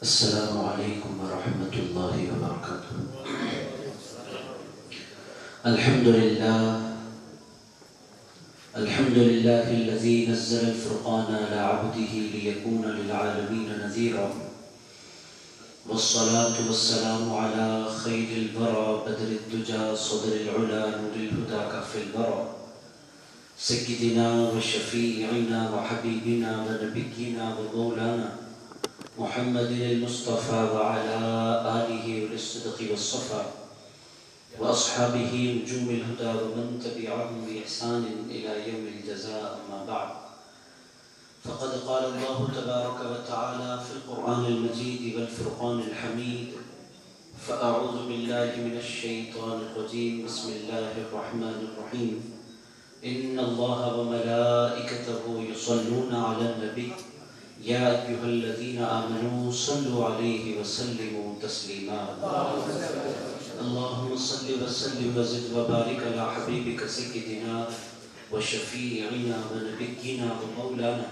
السلام عليكم ورحمة الله وبركاته. الحمد لله الذي نزل الفرقان على عبده ليكون للعالمين نذيرا، والصلاة والسلام على خير البرى بدر الدجى صدر العلا نور الهدى كف البرى، سيدنا وشفيعنا وحبيبنا ونبينا ومولانا محمد المصطفى وعلى آله للصدق والصفا وأصحابه نجوم الهدى ومن تبعهم بإحسان إلى يوم الجزاء. أما بعد، فقد قال الله تبارك وتعالى في القرآن المجيد والفرقان الحميد: فأعوذ بالله من الشيطان الرجيم، بسم الله الرحمن الرحيم. إن الله وملائكته يصلون على النبي يا أيها الذين آمنوا صلوا عليه وسلموا تسليما. اللهم صل وسلم وزد وبارك على حبيبك سيدنا وشفيعنا ونبينا ومولانا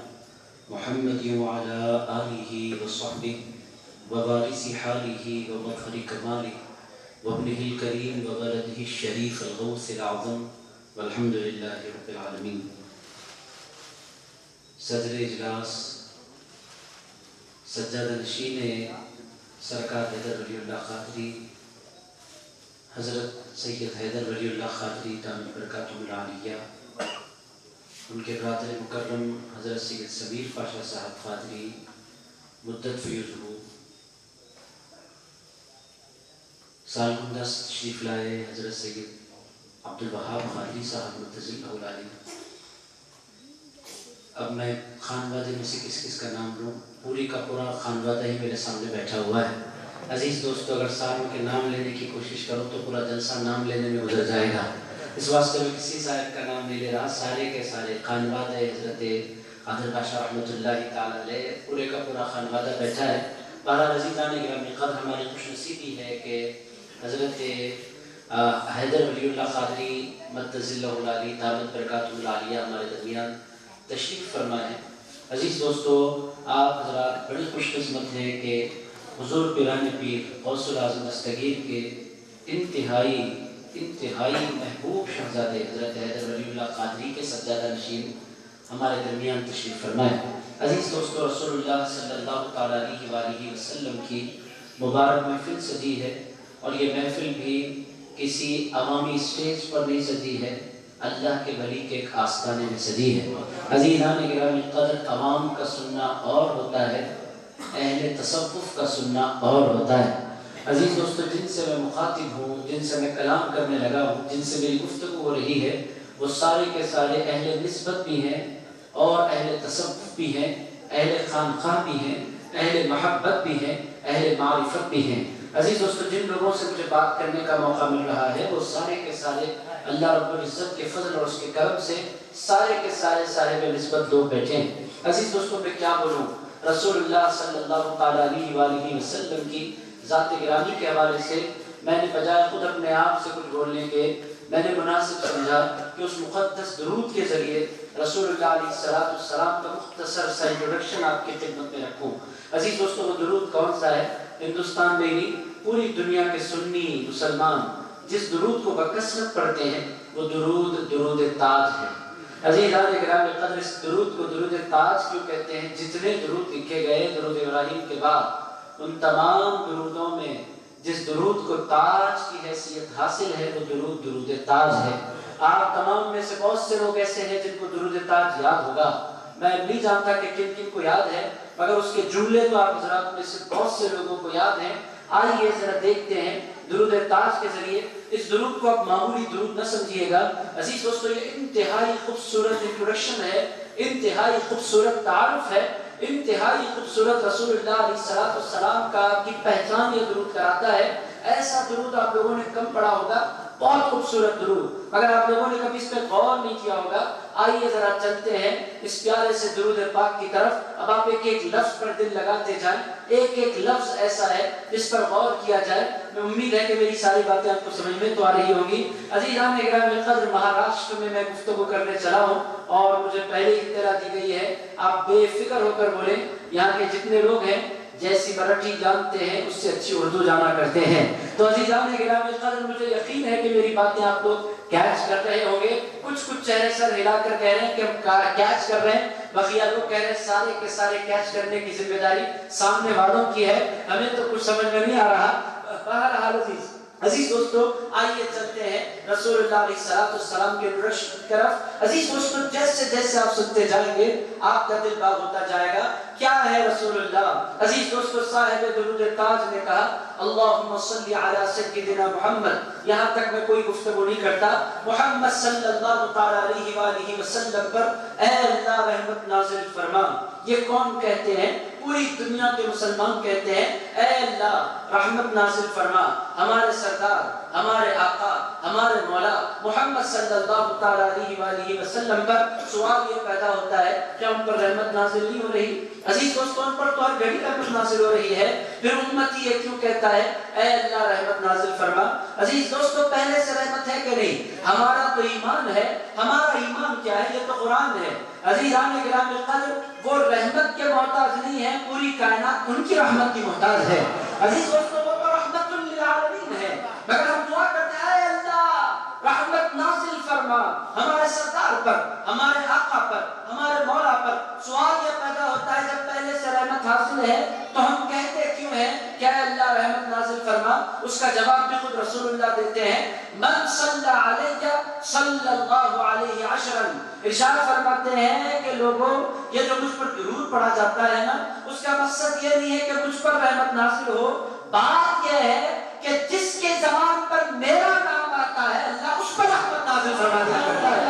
محمد وعلى آله وصحبه ووارث حاله ومظهر كماله وابنه الكريم وولده الشريف الغوث الأعظم، والحمد لله رب العالمين. صدر اجلاس سجادہ نشین سرکار حیدر ولی اللہ قادری حضرت سید حیدر ولی اللہ قادری دامت برکاتہم العالیہ، ان کے برادر مکرم حضرت سید سمیر پاشا صاحب قادری مدت فیضہ، سالگندہ تشریف لائے حضرت سید عبدالوہاب قادری صاحب متزل اولالی. اب میں خانوادہ میں سے کس کس کا نام لوں؟ پوری کا پورا خانوادہ ہی میرے سامنے بیٹھا ہوا ہے. عزیز دوستو، اگر ساروں کے نام لینے کی کوشش کرو تو پورا جلسہ نام لینے میں گزر جائے گا. اس واسطے میں کسی صاحب کا نام نہیں لے رہا، سارے کے سارے خانوادہ حضرت قادر باشا رحمۃ اللہ تعالیٰ علیہ پورے کا پورا خانوادہ بیٹھا ہے. بہرحال عزیزان گرامی قدر، ہماری خوش نصیبی ہے کہ حضرت حیدر ولی اللہ قادری مدظلہ العالی دامت برکاتہم العالیہ ہمارے درمیان تشریف فرما ہے. عزیز دوستو، آپ حضرات بڑی خوش قسمت ہیں کہ حضور پیران پیر غوث العظم دستگیر کے انتہائی محبوب شہزادے حضرت حیدر ولی اللہ قادری کے سجادہ نشین ہمارے درمیان تشریف فرما ہے. عزیز دوستو، رسول اللہ صلی اللہ تعالیٰ علیہ وآلہ وسلم کی مبارک محفل سجی ہے، اور یہ محفل بھی کسی عوامی اسٹیج پر نہیں سجی ہے، اللہ کے ولی کے ایک آستانے میں سجی ہے. عزیزان گرامی قدر، عوام کا سننا اور ہوتا ہے، اہل تصوف کا سننا اور ہوتا ہے. عزیز دوستو، جن سے میں مخاطب ہوں، جن سے میں کلام کرنے لگا ہوں، جن سے میری گفتگو ہو رہی ہے، وہ سارے کے سارے اہل نسبت بھی ہیں اور اہل تصوف بھی ہیں، اہل خانقاہ بھی ہیں، اہل محبت بھی ہیں، اہل معرفت بھی ہیں. عزیز دوستو، جن لوگوں سے مجھے بات کرنے کا موقع مل رہا ہے وہ سارے کے سارے اللہ رب العزت کے فضل اور اس کے کرم سے سارے کے سارے صاحب نسبت لوگ بیٹھے ہیں. عزیز دوستو، میں کیا بولوں؟ رسول اللہ صلی اللہ تعالیٰ علیہ وآلہ وسلم کی ذات گرامی کے حوالے سے میں نے بجائے خود اپنے آپ سے کچھ بولنے کے، میں نے مناسب سمجھا کہ اس مقدس درود کے ذریعے رسول اللہ علیہ السلام کا مختصر سا انٹروڈکشن آپ کی خدمت میں رکھوں. عزیز دوستو، وہ درود کون سا ہے؟ ہندوستان میں نہیں، پوری دنیا کے سنی مسلمان جس درود کو بکثرت پڑھتے ہیں وہ درود تاج ہے. عزیزان گرامی قدر، اس درود کو درود تاج کیوں کہتے ہیں؟ جتنے درود لکھے گئے درود ابراہیم کے بعد، ان تمام درودوں میں جس درود کو تاج کی حیثیت حاصل ہے وہ درود تاج ہے. آپ تمام میں سے بہت سے لوگ ایسے ہیں جن کو درود تاج یاد ہوگا. میں نہیں جانتا کہ کن کن کو یاد ہے، مگر اس کے جملے تو آپ حضرات میں سے بہت سے لوگوں کو یاد ہیں. آئیے ذرا دیکھتے ہیں درود تاج کے ذریعے. اس درود کو آپ معمولی درود نہ سمجھیے گا. عزیز دوستو، یہ انتہائی خوبصورت انٹروڈکشن ہے، انتہائی خوبصورت تعارف ہے، انتہائی خوبصورت رسول اللہ علیہ السلام کی پہچان یہ درود کراتا ہے. ایسا درود آپ لوگوں نے کم پڑھا ہوگا، بہت خوبصورت درود، مگر آپ لوگوں نے کبھی اس پہ غور نہیں کیا ہوگا. آئیے ذرا چلتے ہیں اس پیارے سے درود پاک کی طرف. اب آپ ایک ایک لفظ پر دل لگاتے جائیں، ایک ایک لفظ ایسا ہے جس پر غور کیا جائے. میں امید ہے کہ میری ساری باتیں آپ کو سمجھ میں تو آ رہی ہوں گی. عزیزان گرامی قدر، مہاراشٹر میں میں گفتگو کرنے چلا ہوں اور مجھے پہلے اطلاع دی گئی ہے، آپ بے فکر ہو کر بولیں. یہاں کے جتنے لوگ ہیں جیسی مرٹھی جانتے ہیں اس سے اچھی اردو جانا کرتے ہیں۔ تو عزیزان گرامی قدر، مجھے یقین ہے کہ میری باتیں آپ لوگ کیچ کر رہے ہوں گے۔ کچھ چہرے سر ہلا کر کہہ رہے ہیں کہ ہم کیچ کر رہے ہیں، بقیہ لوگ کہہ رہے ہیں سارے کے سارے کیچ کرنے کی ذمہ داری سامنے والوں کی ہے، ہمیں تو کچھ سمجھ میں نہیں آ رہا۔ بہرحال عزیز دوستو، آئیے چلتے ہیں رسول اللہ علیہ السلام کے رشد کی طرف۔ عزیز دوستو، جیسے جیسے آپ سنتے جائیں گے آپ کا دل باغ ہوتا جائے گا۔ کیا ہے رسول اللہ؟ عزیز دوستو، صاحب درود تاج نے کہا اللہم صلی علی سیدنا محمد، یہاں تک میں کوئی گفتگو نہیں کرتا، محمد صلی اللہ تعالی علیہ وآلہ وسلم پر اے اللہ رحمت نازل فرما۔ یہ کون کہتے ہیں؟ پوری دنیا کے مسلمان کہتے ہیں اے اللہ رحمت نازل فرما ہمارے سردار، ہمارے آقا، ہمارے مولا محمد صلی اللہ تعالی علیہ وآلہ وسلم پر۔ سوال یہ پیدا ہوتا ہے کہ ان پر رحمت نازل نہیں ہو رہی؟ عزیز دوستوں، ان پر تو ہر گھڑی رحمت نازل ہو رہی ہے، پھر امتی یہ کیوں کہتا ہے اے اللہ رحمت نازل فرما؟ عزیز دوستوں، پہلے سے رحمت ہے کہ نہیں؟ ہمارا تو ایمان ہے۔ ہمارا ایمان کیا ہے؟ یہ تو قرآن ہے۔ عزیزان گرامی القدر، وہ رحمت کے محتاج نہیں ہے، پوری کائنات ان کی رحمت کی محتاج ہے۔ عزیز دوستوں، وہ تو رحمت للعالمین ہے، مگر ہم دعا کرتے ہیں اے اللہ رحمت نازل فرما ہمارے سردار پر، ہمارے آقا پر، ہمارے مولا پر۔ سوال یہ پیدا ہوتا ہے جب پہلے سے رحمت حاصل ہے تو ہم کہتے کیوں ہیں کہ اے اللہ رحمت نازل فرما؟ اس کا جواب بھی خود رسول اللہ دیتے ہیں، من صلی علیہ صلی اللہ علیہ عشرا۔ ارشاد فرماتے ہیں کہ لوگوں، یہ جو مجھ پر درود پڑھا جاتا ہے نا، اس کا مقصد یہ نہیں ہے کہ مجھ پر رحمت نازل ہو، بات یہ ہے کہ جس کے زبان پر میرا نام آتا ہے اللہ اس پر رحمت نازل فرما دیا کرتا ہے۔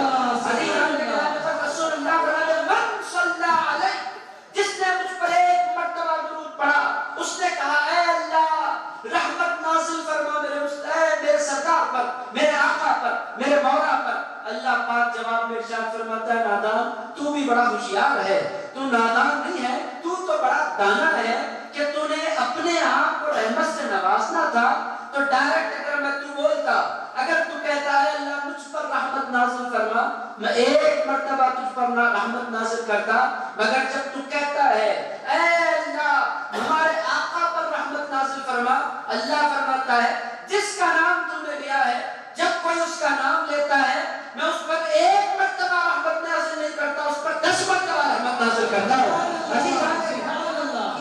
عزیزان گرامی رسول اللہ فرماتے ہیں من صلی علیہ، جس نے مجھ پر ایک مرتبہ درود پڑھا، اس نے کہا اے اللہ رحمت نازل فرما میرے سردار پر، میرے آقا پر، میرے مولا پر۔ اللہ پاک جواب میں ارشاد فرماتا ہے نادان، تو بھی بڑا ہوشیار ہے، تو نادان نہیں ہے، تو بڑا دانا ہے کہ تو نے اپنے آپ کو رحمت سے نوازنا تھا تو ڈائریکٹ اگر میں تو بولتا، اگر تو کہتا ہے اللہ مجھ پر رحمت نازل فرما، میں ایک مرتبہ تجھ پر رحمت نازل کرتا، مگر جب تو کہتا ہے اے اللہ ہمارے آقا پر رحمت نازل فرما، اللہ فرماتا ہے جس کا نام تو نے لیا ہے، جب کوئی اس کا نام لیتا ہے میں اس پر ایک مرتبہ رحمت نازل نہیں کرتا، اس پر 10 مرتبہ رحمت نازل کرتا ہوں۔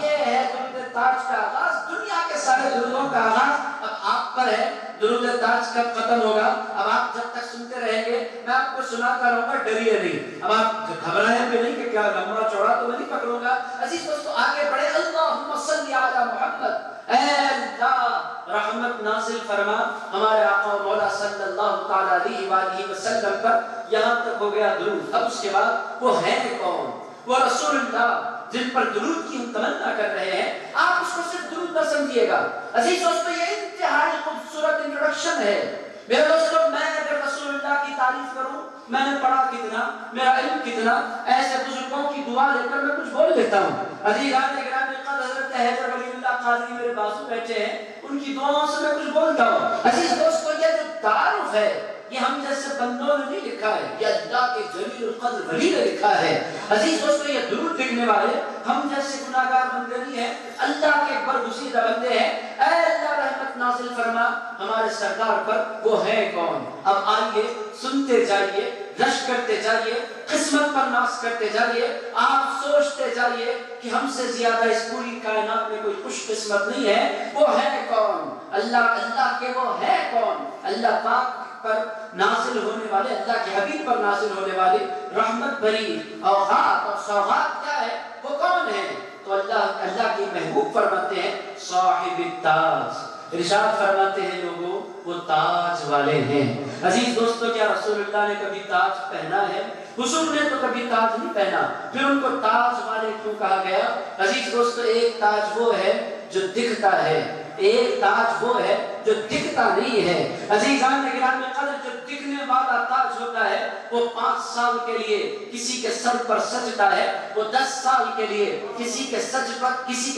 یہ ہے درود تاج کا آغاز، دنیا کے سارے درودوں کا آغاز اب آپ پر ہے۔ درود تاج کب ختم ہوگا؟ اب آپ جب تک سنتے رہیں گے میں آپ کو سناتا رہوں گا، ڈریے نہیں، اب آپ گھبرائیں بھی نہیں کہ کیا لمبا چوڑا تو میں نہیں پکڑوں گا۔ عزیز دوستو، آگے بڑھے، اللہم صلی علی محمد، اے اللہ رحمت نازل فرما ہمارے آقا و مولا صلی اللہ تعالی علیہ وآلہ وسلم پر۔ یہاں تک ہو گیا درود۔ اب اس کے بعد وہ ہے کون؟ وہ رسول اللہ جن پر درود کی ہم تمنا کر رہے ہیں۔ آپ اس کو صرف درود نہ سمجھیے گا عزیز دوستو، یہ انتہائی خوبصورت انٹروڈکشن ہے۔ میرے دوستو، میں اگر رسول اللہ کی تعریف کروں، میں نے پڑھا کتنا، میرا علم کتنا، ایسے بزرگوں کی دعا لے کر میں کچھ بول لیتا ہوں۔ عزیزان گرامی قدر، حضرت حیدر ولی اللہ قادری میرے بازو بیٹھے ہیں، ان کی دعاؤں سے میں کچھ بولتا ہوں۔ عزیز دوستو، یہ جو تعارف ہے یہ ہم جیسے بندوں نے نہیں لکھا ہے، یہ اللہ کے جلیل القدر ولی نے لکھا ہے۔ عزیز دوستو، یہ درود لکھنے والے ہم جیسے گناہگار بندے نہیں ہیں، اللہ کے برگزیدہ بندے ہیں۔ اے اللہ رحمت نازل فرما ہمارے سردار پر، وہ ہے کون؟ اب آئیے سنتے جائیے، رشک کرتے جائیے، قسمت پر ناز کرتے جائیے، آپ سوچتے جائیے کہ ہم سے زیادہ اس پوری کائنات میں کوئی خوش قسمت نہیں ہے۔ وہ ہے کون؟ اللہ کے وہ ہے کون؟ اللہ پاک پر نازل ہونے والے، اللہ کے حبیب پر نازل ہونے والے رحمت بھری اوقات اور سوغات کیا ہے؟ وہ کون ہے؟ تو اللہ کے محبوب فرماتے ہیں صاحب التاج، ارشاد فرماتے ہیں لوگوں وہ تاج والے ہیں۔ عزیز دوستو، کیا رسول اللہ نے کبھی تاج پہنا ہے؟ حضور نے تو کبھی تاج نہیں پہنا، پھر ان کو تاج والے کیوں کہا گیا؟ عزیز دوستو، ایک تاج وہ ہے جو دکھتا ہے، ایک تاج وہ ہے جو دکھتا نہیں ہے۔ عزیزان گرامی قدر، جو دکھنے والا تاج ہوتا ہے وہ 5 سال کے لیے کسی کے سر پر سجتا ہے، وہ 10 سال کے لیے کسی کے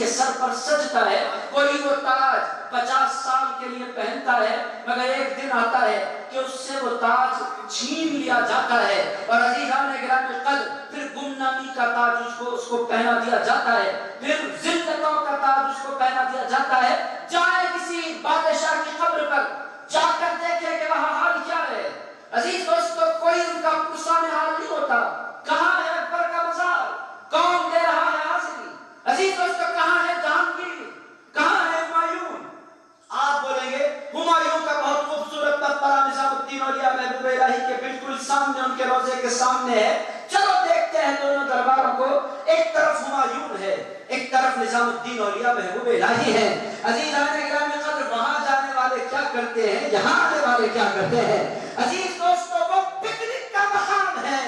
سر پر سجتا ہے۔ کوئی وہ تاج 50 سال کے لیے پہنتا ہے، مگر ایک دن آتا ہے کہ اس سے وہ تاج چھین لیا جاتا ہے، اور عزیزان گرامی قدر پھر گمنامی کا تاج اس کو پہنا دیا جاتا ہے، پھر ذلتوں کا تاج سامنے ہے. چلو دیکھتے ہیں دونوں درباروں کو. ایک طرف ہمایون ہے, ایک طرف نظام الدین اولیاء محبوب الہی ہے. عزیزان گرامی قدر, وہاں جانے والے کیا کرتے ہیں, یہاں آنے والے کیا کرتے ہیں. عزیز دوستوں, وہ پکنک کا مقام ہے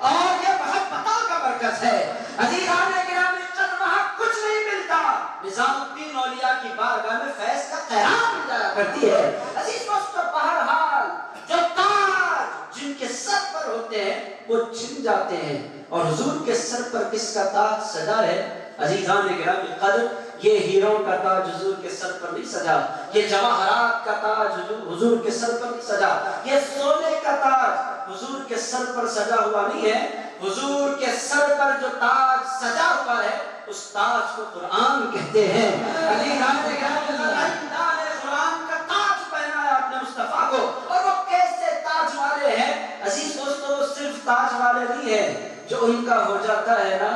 اور یہ محبتوں کا مرکز ہے. عزیزان گرامی قدر, وہاں کچھ نہیں ملتا, نظام الدین اولیاء کی بارگاہ میں فیض کا قیام مل جایا کرتی ہے. عزیز دوستوں, بہرحال جو تاج جن کے سر پر ہوتے ہیں وہ چھن جاتے ہیں, اور حضور کے سر پر کس کا تاج سجا ہے. عزیزان گرامی قدر, یہ ہیروں کا تاج حضور کے سر پر نہیں سجا, یہ جواہرات کا تاج حضور کے سر پر نہیں سجا, یہ سونے کا تاج حضور کے سر پر سجا ہوا نہیں ہے. حضور کے سر پر جو تاج سجا ہوا ہے اس تاج کو قرآن کہتے ہیں. عزیزان گرامی قدر, اللہ نے قرآن کا تاج پہنایا اپنے مصطفیٰ کو, اور وہ کیسے تاج والے ہیں. عزیز دوستو, وہ صرف تاج والے نہیں ہیں, جو ان کا ہو جاتا ہے نا,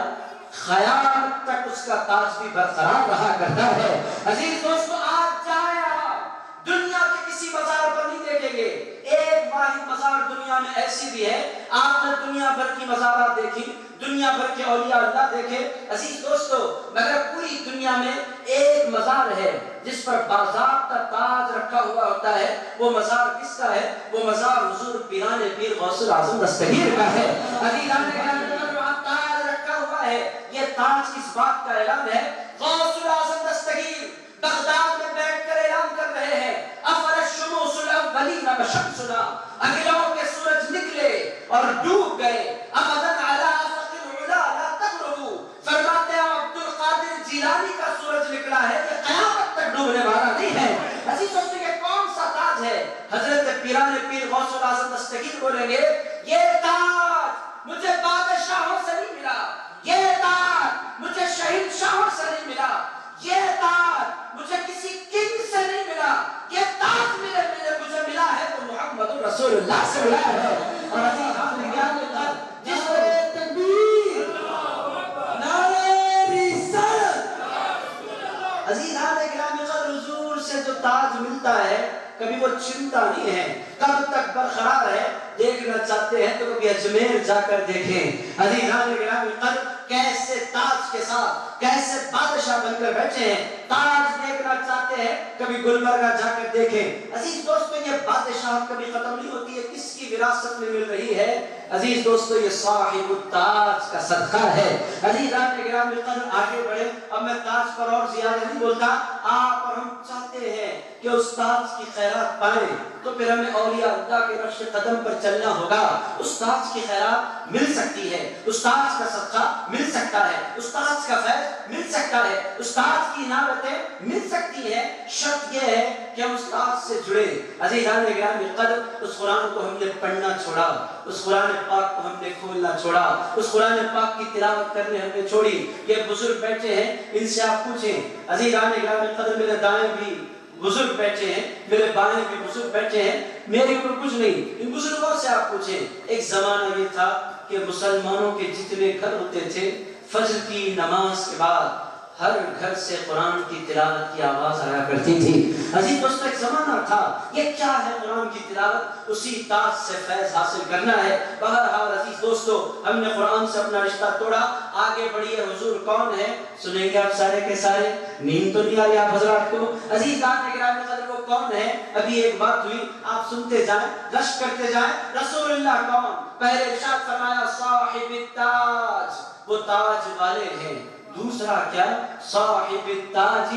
خیال تک اس کا تاج بھی برقرار رہا کرتا ہے. عزیز دوستو, آج جائیں آپ دنیا کے کسی مزار پر نہیں دیکھیں گے. ایک واحد مزار دنیا میں ایسی بھی ہے, آپ نے دنیا بھر کی مزارات دیکھی, دنیا بھر کے اولیاء اللہ دیکھے. عزیز دوستو, مگر پوری دنیا میں ایک مزار ہے جس پر باضابطہ تاج رکھا ہوا ہوتا ہے. وہ مزار کس کا ہے؟ وہ مزار حضور پیران پیر غوث الاعظم دستگیر کا ہے. عزیزان گرامی, وہاں تاج رکھا ہوا ہے. یہ تاج کس بات کا اعلان ہے؟ غوث الاعظم دستگیر بغداد میں بیٹھ کر اعلان کر رہے ہیں, افر الشموس الاولین بشمسنا, اگلوں کے سورج نکلے اور ڈوب گئے, ابداً علی افق العلا لا تغربوا. فرماتے ہیں عبد القادر جیلانی کا سورج نکلا ہے, یہ قیامت تک ڈوبنے والا نہیں ہے. عزیز دوستو, یہ کون سا تاج ہے؟ حضرت پیران پیر غوث الاعظم دستگیر بولیں گے, یہ تاج مجھے بادشاہوں سے نہیں ملا, یہ تاج مجھے شہنشاہوں سے نہیں ملا, یہ تاج مجھے کسی کنگ سے نہیں ملا, یہ تاج مجھے ملا ہے تو محمد رسول اللہ سے ملا ہے. اور عزیزان گرامی قدر, جس نے تکبیر, نعرہ رسالت. عزیزان گرامی قدر, حضور سے جو تاج ملتا ہے کبھی وہ چھنتا نہیں ہے, کب تک برقرار ہے. دیکھنا چاہتے ہیں تو کبھی اجمیر جا کر دیکھیں. عزیزان گرامی قدر, کیسے تاج کے ساتھ کیسے بادشاہ بن کر بیٹھے ہیں. تاج دیکھنا چاہتے ہیں کبھی گلبرگہ جا کر دیکھیں. عزیز دوستو, یہ بادشاہ کبھی ختم نہیں ہوتی ہے. کس کی وراثت میں مل رہی ہے؟ عزیز دوستو, یہ صاحب التاج کا صدقہ ہے. عزیزان گرامی قدر, آگے بڑھے. اب میں تاج پر اور زیادہ نہیں بولتا. آپ اور ہم چاہتے ہیں کہ اس تاج کی خیرات پائیں تو پھر ہمیں اولیاء اللہ کے نقش قدم پر چلنا ہوگا. اس تاج کی خیرات مل سکتی ہے, اس تاج کا صدقہ مل سکتا ہے, اس تاج کا فیض مل سکتا ہے, اس تاج کی عنایتیں مل سکتی ہے. شرط یہ ہے کہ ہم اس تاج سے جڑے. عزیزان گرامی قدر, اس قرآن کو ہم نے پڑھنا چھوڑا, اس قرآن پاک کو ہم نے کھولنا چھوڑا, اس قرآن پاک کی تلاوت کرنے ہم نے چھوڑی. یہ بزرگ بیٹھے ہیں, ان سے آپ پوچھیں. عزیزان گرامی قدر, میرے دائیں بھی بزرگ بیٹھے ہیں, میرے بائیں بھی بزرگ بیٹھے ہیں, میرے اوپر کچھ نہیں. ان بزرگوں سے آپ پوچھیں. ایک زمانہ یہ تھا کہ مسلمانوں کے جتنے گھر ہوتے تھے, فجر کی نماز کے بعد ہر گھر سے قرآن کی تلاوت کی آواز آیا کرتی تھی. عزیز دوستو, ایک زمانہ تھا. یہ کیا ہے قرآن کی تلاوت؟ اسی تاج سے فیض حاصل کرنا ہے. بہرحال عزیز دوستو, ہم نے قرآن سے اپنا رشتہ توڑا. آگے بڑھیے. حضور کون ہے سنیں گے آپ سارے کے سارے, نیند تو نہیں آئی آپ حضرات کو. عزیزان گرامی قدر, وہ کون ہے؟ ابھی ایک بات ہوئی, آپ سنتے جائیں, رشک کرتے جائیں. رسول اللہ کون؟ پہلے ارشاد فرمایا صاحب التاج, وہ تاج والے ہیں. دوسرا کیا؟ صاحب التاج.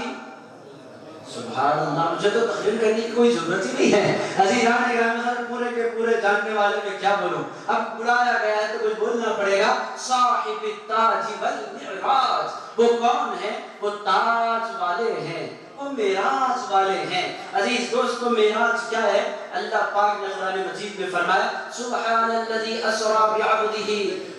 سبحان اللہ, مجھے تو تقریر کرنے کی کوئی ضرورت ہی نہیں ہے. عزیزان گرامی قدر, پورے کے پورے جاننے والے میں کیا بولوں, اب بلایا گیا ہے تو کچھ بولنا پڑے گا. صاحب التاج والمعراج, وہ کون ہے؟ وہ تاج والے ہیں, وہ معراج والے ہیں. عزیز دوستو, معراج کیا ہے؟ اللہ پاک نے قرآن مجید میں فرمایا سبحان الذي اسرى بعبده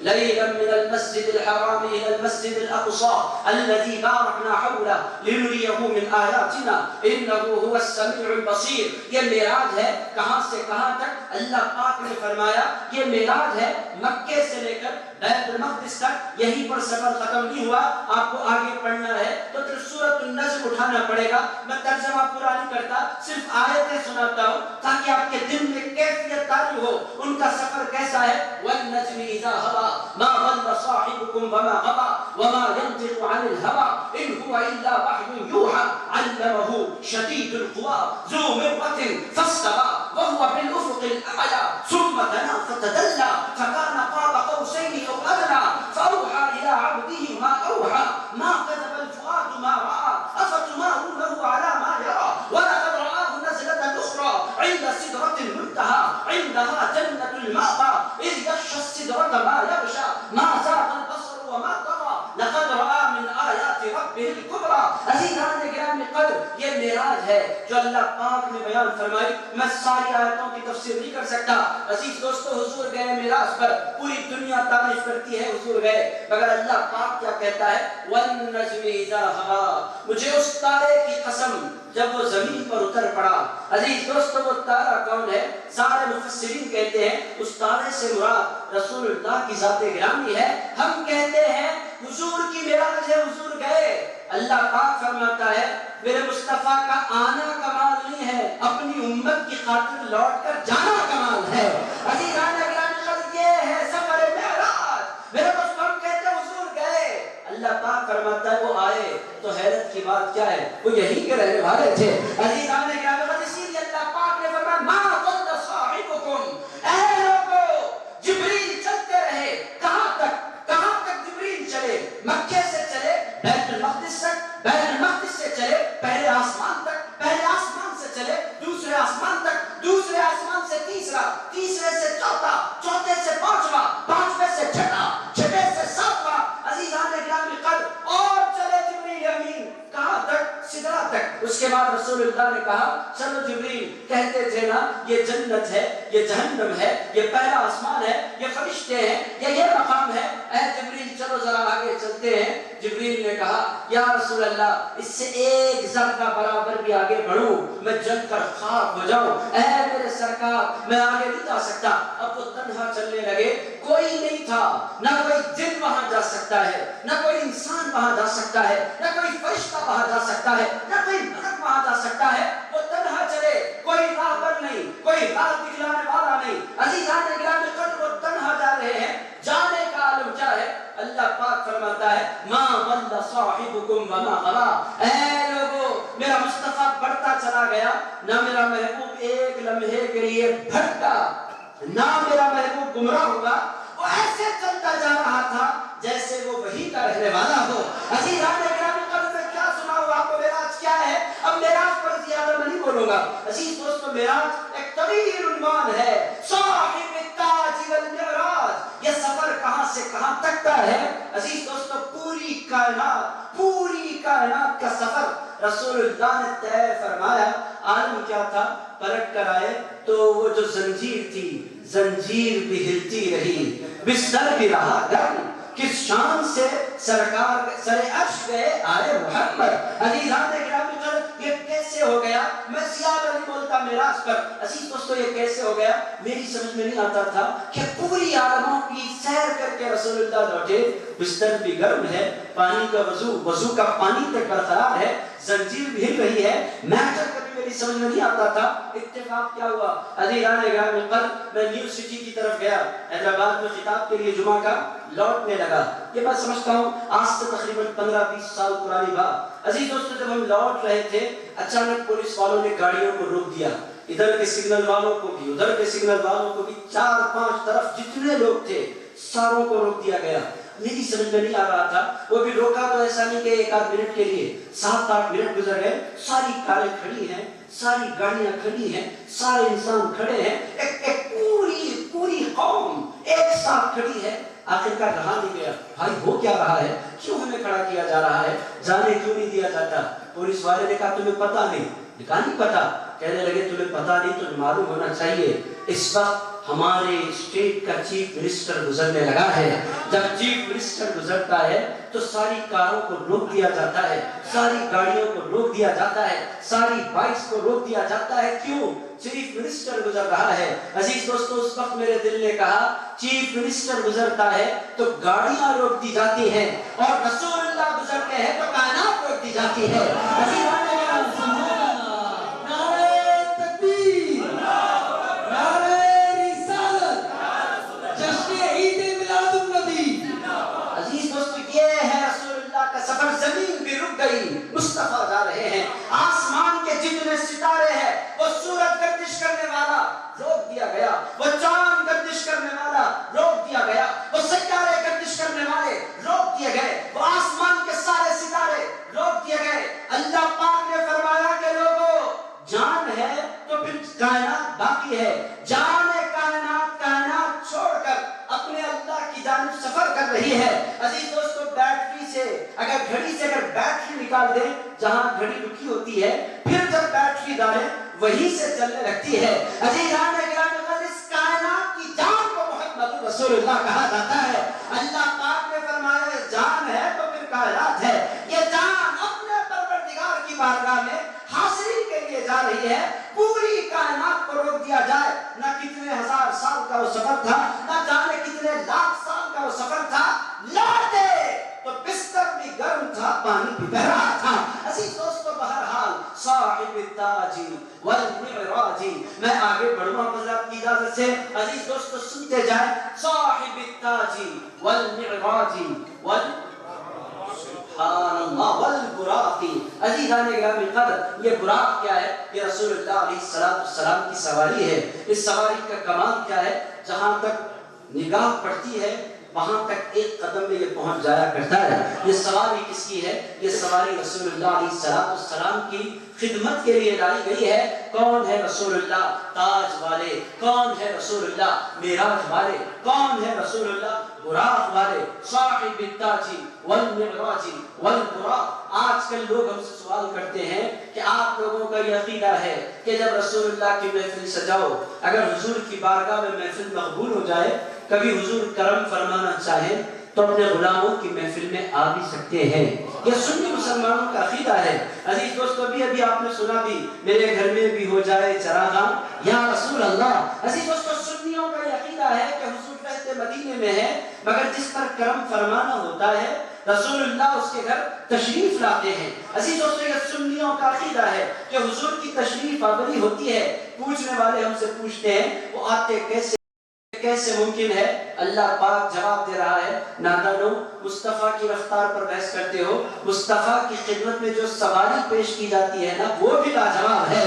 ليلا من المسجد الحرام الى المسجد الاقصى الذي باركنا حوله لنريه من آیاتنا انه هو السميع البصير. یہ معراج ہے. کہاں سے کہاں تک؟ اللہ پاک نے فرمایا یہ معراج ہے مکے سے لے کر بیت المقدس تک. یہیں پر سفر ختم نہیں ہوا, آپ کو آگے پڑھنا ہے تو پھر سورۃ النجم اٹھانا پڑے گا. میں ترجمہ پورا نہیں کرتا، صرف آیتیں سناتا ہوں تاکہ آپ کے دل میں کیفیت تاری ہو ان کا سفر کیسا ہے۔ والنجم اذا هوى ما ضل صاحبكم وما غوى وما ينطق عن الهوى ان هو الا وحي يوحى علمه شديد القوى ذو مرة فاستوى وهو بالافق الاعلى ثم دنا فتدلى فكان قاب قوسين او ادنى فاوحى الى عبده ما اوحى ما كذب الفؤاد ما راى افتمارونه على ما يرى ولقد رآه نزلة اخرى عند سدرة المنتهى عندها جنة المأوى اذ يغشى السدرة ما يغشى ما زاغ البصر وما طغى لقد رآ من آیات ربه الکبریٰ۔ عزیزان گرامی قدر، یہ معراج ہے جو اللہ پاک نے بیان فرمائی۔ میں ساری آیتوں کی تفسیر نہیں کر سکتا۔ عزیز دوستو، حضور گئے معراج پر، پوری دنیا تعریف کرتی ہے حضور گئے، مگر اللہ پاک کیا کہتا ہے؟ والنجم اذا هوى، مجھے اس تارے کی قسم جب وہ زمین پر اتر پڑا۔ عزیز دوستو، وہ تارہ کون ہے؟ سارے مفسرین کہتے ہیں اس تارے سے مراد رسول اللہ کی ذات گرامی ہے۔ ہم کہتے ہیں حضور کی معراج ہے، حضور گئے۔ اللہ پاک فرماتا ہے میرے مصطفیٰ کا آنا کمال نہیں ہے، اپنی امت کی خاطر لوٹ کر جانا کمال ہے۔ عزیزان گرامی، یہ ہے سفر معراج۔ میرے مصطفیٰ کہتے ہیں حضور گئے، اللہ پاک فرماتا ہے وہ آئے، تو حیرت کی بات کیا ہے؟ وہ یہی کے رہنے والے تھے۔ عزیزان گرامی، اسی لیے اللہ پاک نے فرمایا ما ضل صاحبکم، اے لوگو جبریل چلتے رہے۔ کہاں تک جبریل چلے؟ مکے سے چلے بیت المقدس تک، بیت المقدس سے چلے پہلے آسمان تک، پہلے آسمان سے چلے دوسرے آسمان تک، دوسرے آسمان سے تیسرا، تیسرے سے چوتھا، چوتھے سے پانچواں، پانچویں سے چھٹا، چھٹے سے ساتواں۔ عزیزان گرامی قدر، اور چلے جبریل امین کہاں تک؟ سدرہ تک۔ اس کے بعد رسول اللہ نے کہا چلو جبریل، کہتے تھے نا یہ جنت ہے، یہ جہنم ہے، یہ پہلا آسمان ہے، یہ فرشتے ہیں، یہ مقام ہے، اے جبریل چلو ذرا آگے چلتے ہیں۔ جبریل نے کہا یا رسول اللہ اس سے ایک ذرہ برابر بھی آگے بڑھوں میں جل کر خاک ہو جاؤں، اے میرے سرکار میں آگے نہیں جا سکتا۔ اب وہ تنہا چلنے لگے، کوئی نہیں تھا، نہ کوئی جن وہاں جا سکتا ہے، نہ کوئی انسان وہاں جا سکتا ہے، نہ کوئی فرشتہ وہاں جا سکتا ہے، نہ کوئی ملک وہاں جا سکتا ہے۔ وہ تنہا چلے، کوئی راہبر نہیں، کوئی راہ دکھلانے والا نہیں۔ عزیزان گرامی قدر، وہ تنہا جا رہے ہیں، جانے کا عالم کیا ہے؟ اللہ پاک فرماتا ہے ما ضل صاحبکم وما غوى، اے لوگو میرا مصطفیٰ بڑھتا چلا گیا، نہ میرا محبوب ایک لمحے کے لیے بھٹکا، نہ میرا محبوب گمراہ ہوگا، وہ ایسے چلتا جا رہا تھا جیسے وہ وہی کا رہنے والا ہو۔ عزیزان گرامی قدر، میں کیا سناؤں آپ کو معراج کیا ہے؟ اب معراج پر زیادہ میں نہیں بولوں گا۔ عزیز دوستو، معراج ایک طویل عنوان ہے، صاحب التاج والمعراج، یہ سفر کہاں سے کہاں تک کا ہے؟ عزیز دوستو، پوری کائنات کا سفر رسول اللہ نے طے فرمایا۔ عالم کیا تھا؟ پلٹ کر آئے تو وہ جو زنجیر تھی، زنجیر بھی ہلتی رہی، بستر بھی رہا گرم، کس شان سے سرکار سر عرش گئے آئے محمد۔ عزیزان گرامی قدر، یہ کیسے ہو گیا؟ میں زیادہ نہیں بولتا معراج پر۔ عزیز دوستو، یہ کیسے ہو گیا میری سمجھ میں نہیں آتا تھا کہ پوری عالموں کی سیر کر کے رسول اللہ لوٹے، بستر بھی گرم ہے، پانی کا وضو کا پانی تک برقرار ہے، زنجیر بھی ہل رہی ہے۔ میٹر کبھی میری سمجھ میں نہیں آتا تھا۔ اتفاق کیا ہوا؟ عزیزان گرامی قدر، میں نیو سٹی کی طرف گیا حیدرآباد میں خطاب کے لیے جمعہ کا، لوٹنے لگا۔ یہ میں سمجھتا ہوں آج سے تقریباً 15-20 سال پرانی بات۔ عزیز دوستو، جب ہم لوٹ رہے تھے اچانک پولیس والوں نے گاڑیوں کو روک دیا، ادھر کے سگنل والوں کو بھی، ادھر کے سگنل والوں کو بھی، 4-5 طرف جتنے لوگ تھے ساروں کو روک دیا گیا۔ میری سمجھ میں نہیں آ رہا تھا، وہ بھی روکا تو ایسا نہیں کہ 1-8 منٹ کے لیے، 7-8 منٹ گزر گئے، ساری کاریں کھڑی ہیں، ساری گاڑیاں کھڑی ہیں، سارے انسان کھڑے ہیں، ایک پوری قوم ایک ساتھ کھڑی ہے۔ آخر کار رہا نہیں گیا، بھائی ہو کیا رہا ہے؟ کیوں ہمیں کھڑا کیا جا رہا ہے؟ جانے کیوں نہیں دیا جاتا؟ پولیس والے نے کہا تمہیں پتا نہیں؟ کہا نہیں پتا۔ کہنے لگے تمہیں پتا نہیں تو معلوم ہونا چاہیے، اس وقت ہمارے اسٹیٹ کا چیف منسٹر گزرنے لگا ہے۔ جب چیف منسٹر گزرتا ہے تو ساری کاروں کو روک دیا جاتا ہے، ساری گاڑیوں کو روک دیا جاتا ہے، ساری بائکس کو روک دیا جاتا ہے۔ کیوں؟ چیف منسٹر گزر رہا ہے۔ عزیز دوستو، اس وقت میرے دل نے کہا چیف منسٹر گزرتا ہے تو گاڑیاں روک دی جاتی ہیں، اور رسول اللہ گزرتے ہیں تو کائنات روک دی جاتی ہے۔ عزیزان مصطفیٰ جا رہے ہیں. آسمان کے جتنے ستارے ہیں وہ سورج گردش کرنے والا روک دیا گیا, وہ چاند گردش کرنے والا روک دیا گیا, وہ ستارے گردش کرنے والے روک دیے گئے, وہ آسمان کے سارے ستارے روک دیے گئے. اللہ پاک نے فرمایا کہ لوگوں جان ہے تو پھر کائنات باقی ہے. جان کائنات چھوڑ کر اپنے اللہ کی جانب سفر کر رہی ہے. عزیز دوستو, بیٹری سے اگر گھڑی سے اگر بیٹری نکال دیں جہاں گھڑی رکی ہوتی ہے, پھر جب بیٹری ڈالیں وہیں سے چلنے لگتی ہے. عزیزان گرامی قدر, اس کائنات کی جان کو محمد رسول اللہ کہا جاتا ہے. اللہ پاک نے فرمایا جان ہے تو پھر کائنات ہے. یہ جان اپنے پروردگار کی بارگاہ میں حاضری کے لیے جا رہی ہے. پوری کائنات کو روک دیا جائے, نہ کتنے ہزار سال کا وہ سفر تھا, نہ جانے کتنے لاکھ سال کا وہ سفر تھا, لوٹے تو بستر بھی گرم تھا, پانی بھی بہ رہا تھا. عزیز دوستو, بہرحال صاحب التاج والمعراج, میں آگے بڑھوں حضرات کی اجازت سے. عزیز دوستو سنتے جائیں, صاحب التاج والمعراج سبحان اللہ والبراق. عزیزان گرامی قدر, یہ براق کیا ہے؟ یہ رسول اللہ علیہ السلام کی سواری ہے. اس سواری کا کمال کیا ہے؟ جہاں تک نگاہ پڑتی ہے وہاں تک ایک قدم میں یہ پہنچ جایا کرتا ہے. یہ سواری کس کی ہے؟ یہ سواری رسول اللہ علیہ السلام کی خدمت کے لیے لائی گئی ہے. کون ہے رسول اللہ تاج والے؟ کون ہے رسول اللہ معراج والے؟ کون ہے رسول اللہ براق والے؟ صاحب التاج والمعراج والبراق. آج کل لوگ ہم سے سوال کرتے ہیں کہ آپ لوگوں کا یہ عقیدہ ہے کہ جب رسول اللہ کی محفل سجاؤ, اگر حضور کی بارگاہ میں محفل مقبول ہو جائے, کبھی حضور کرم فرمانا چاہیں تو اپنے غلاموں کی محفل میں آ بھی سکتے ہیں. یہ سنی مسلمانوں کا عقیدہ ہے. عزیز دوستو, ابھی آپ نے سنا بھی, میرے گھر میں بھی ہو جائے چراغاں یا رسول اللہ. عزیز دوستو, سنیوں کا یہ عقیدہ ہے کہ حضور رہتے مدینے میں ہے, مگر جس پر کرم فرمانا ہوتا ہے رسول اللہ اس کے گھر تشریف لاتے ہیں. عزیز دوستو, یہ سنیوں کا عقیدہ ہے کہ حضور کی تشریف آوری ہوتی ہے. پوچھنے والے ہم سے پوچھتے ہیں وہ آتے کیسے ممکن ہے؟ اللہ پاک جواب دے رہا ہے, نادانو, مصطفیٰ کی رفتار پر بحث کرتے ہو. مصطفیٰ کی خدمت میں جو سواری پیش کی جاتی ہے نا, وہ بھی لاجواب ہے.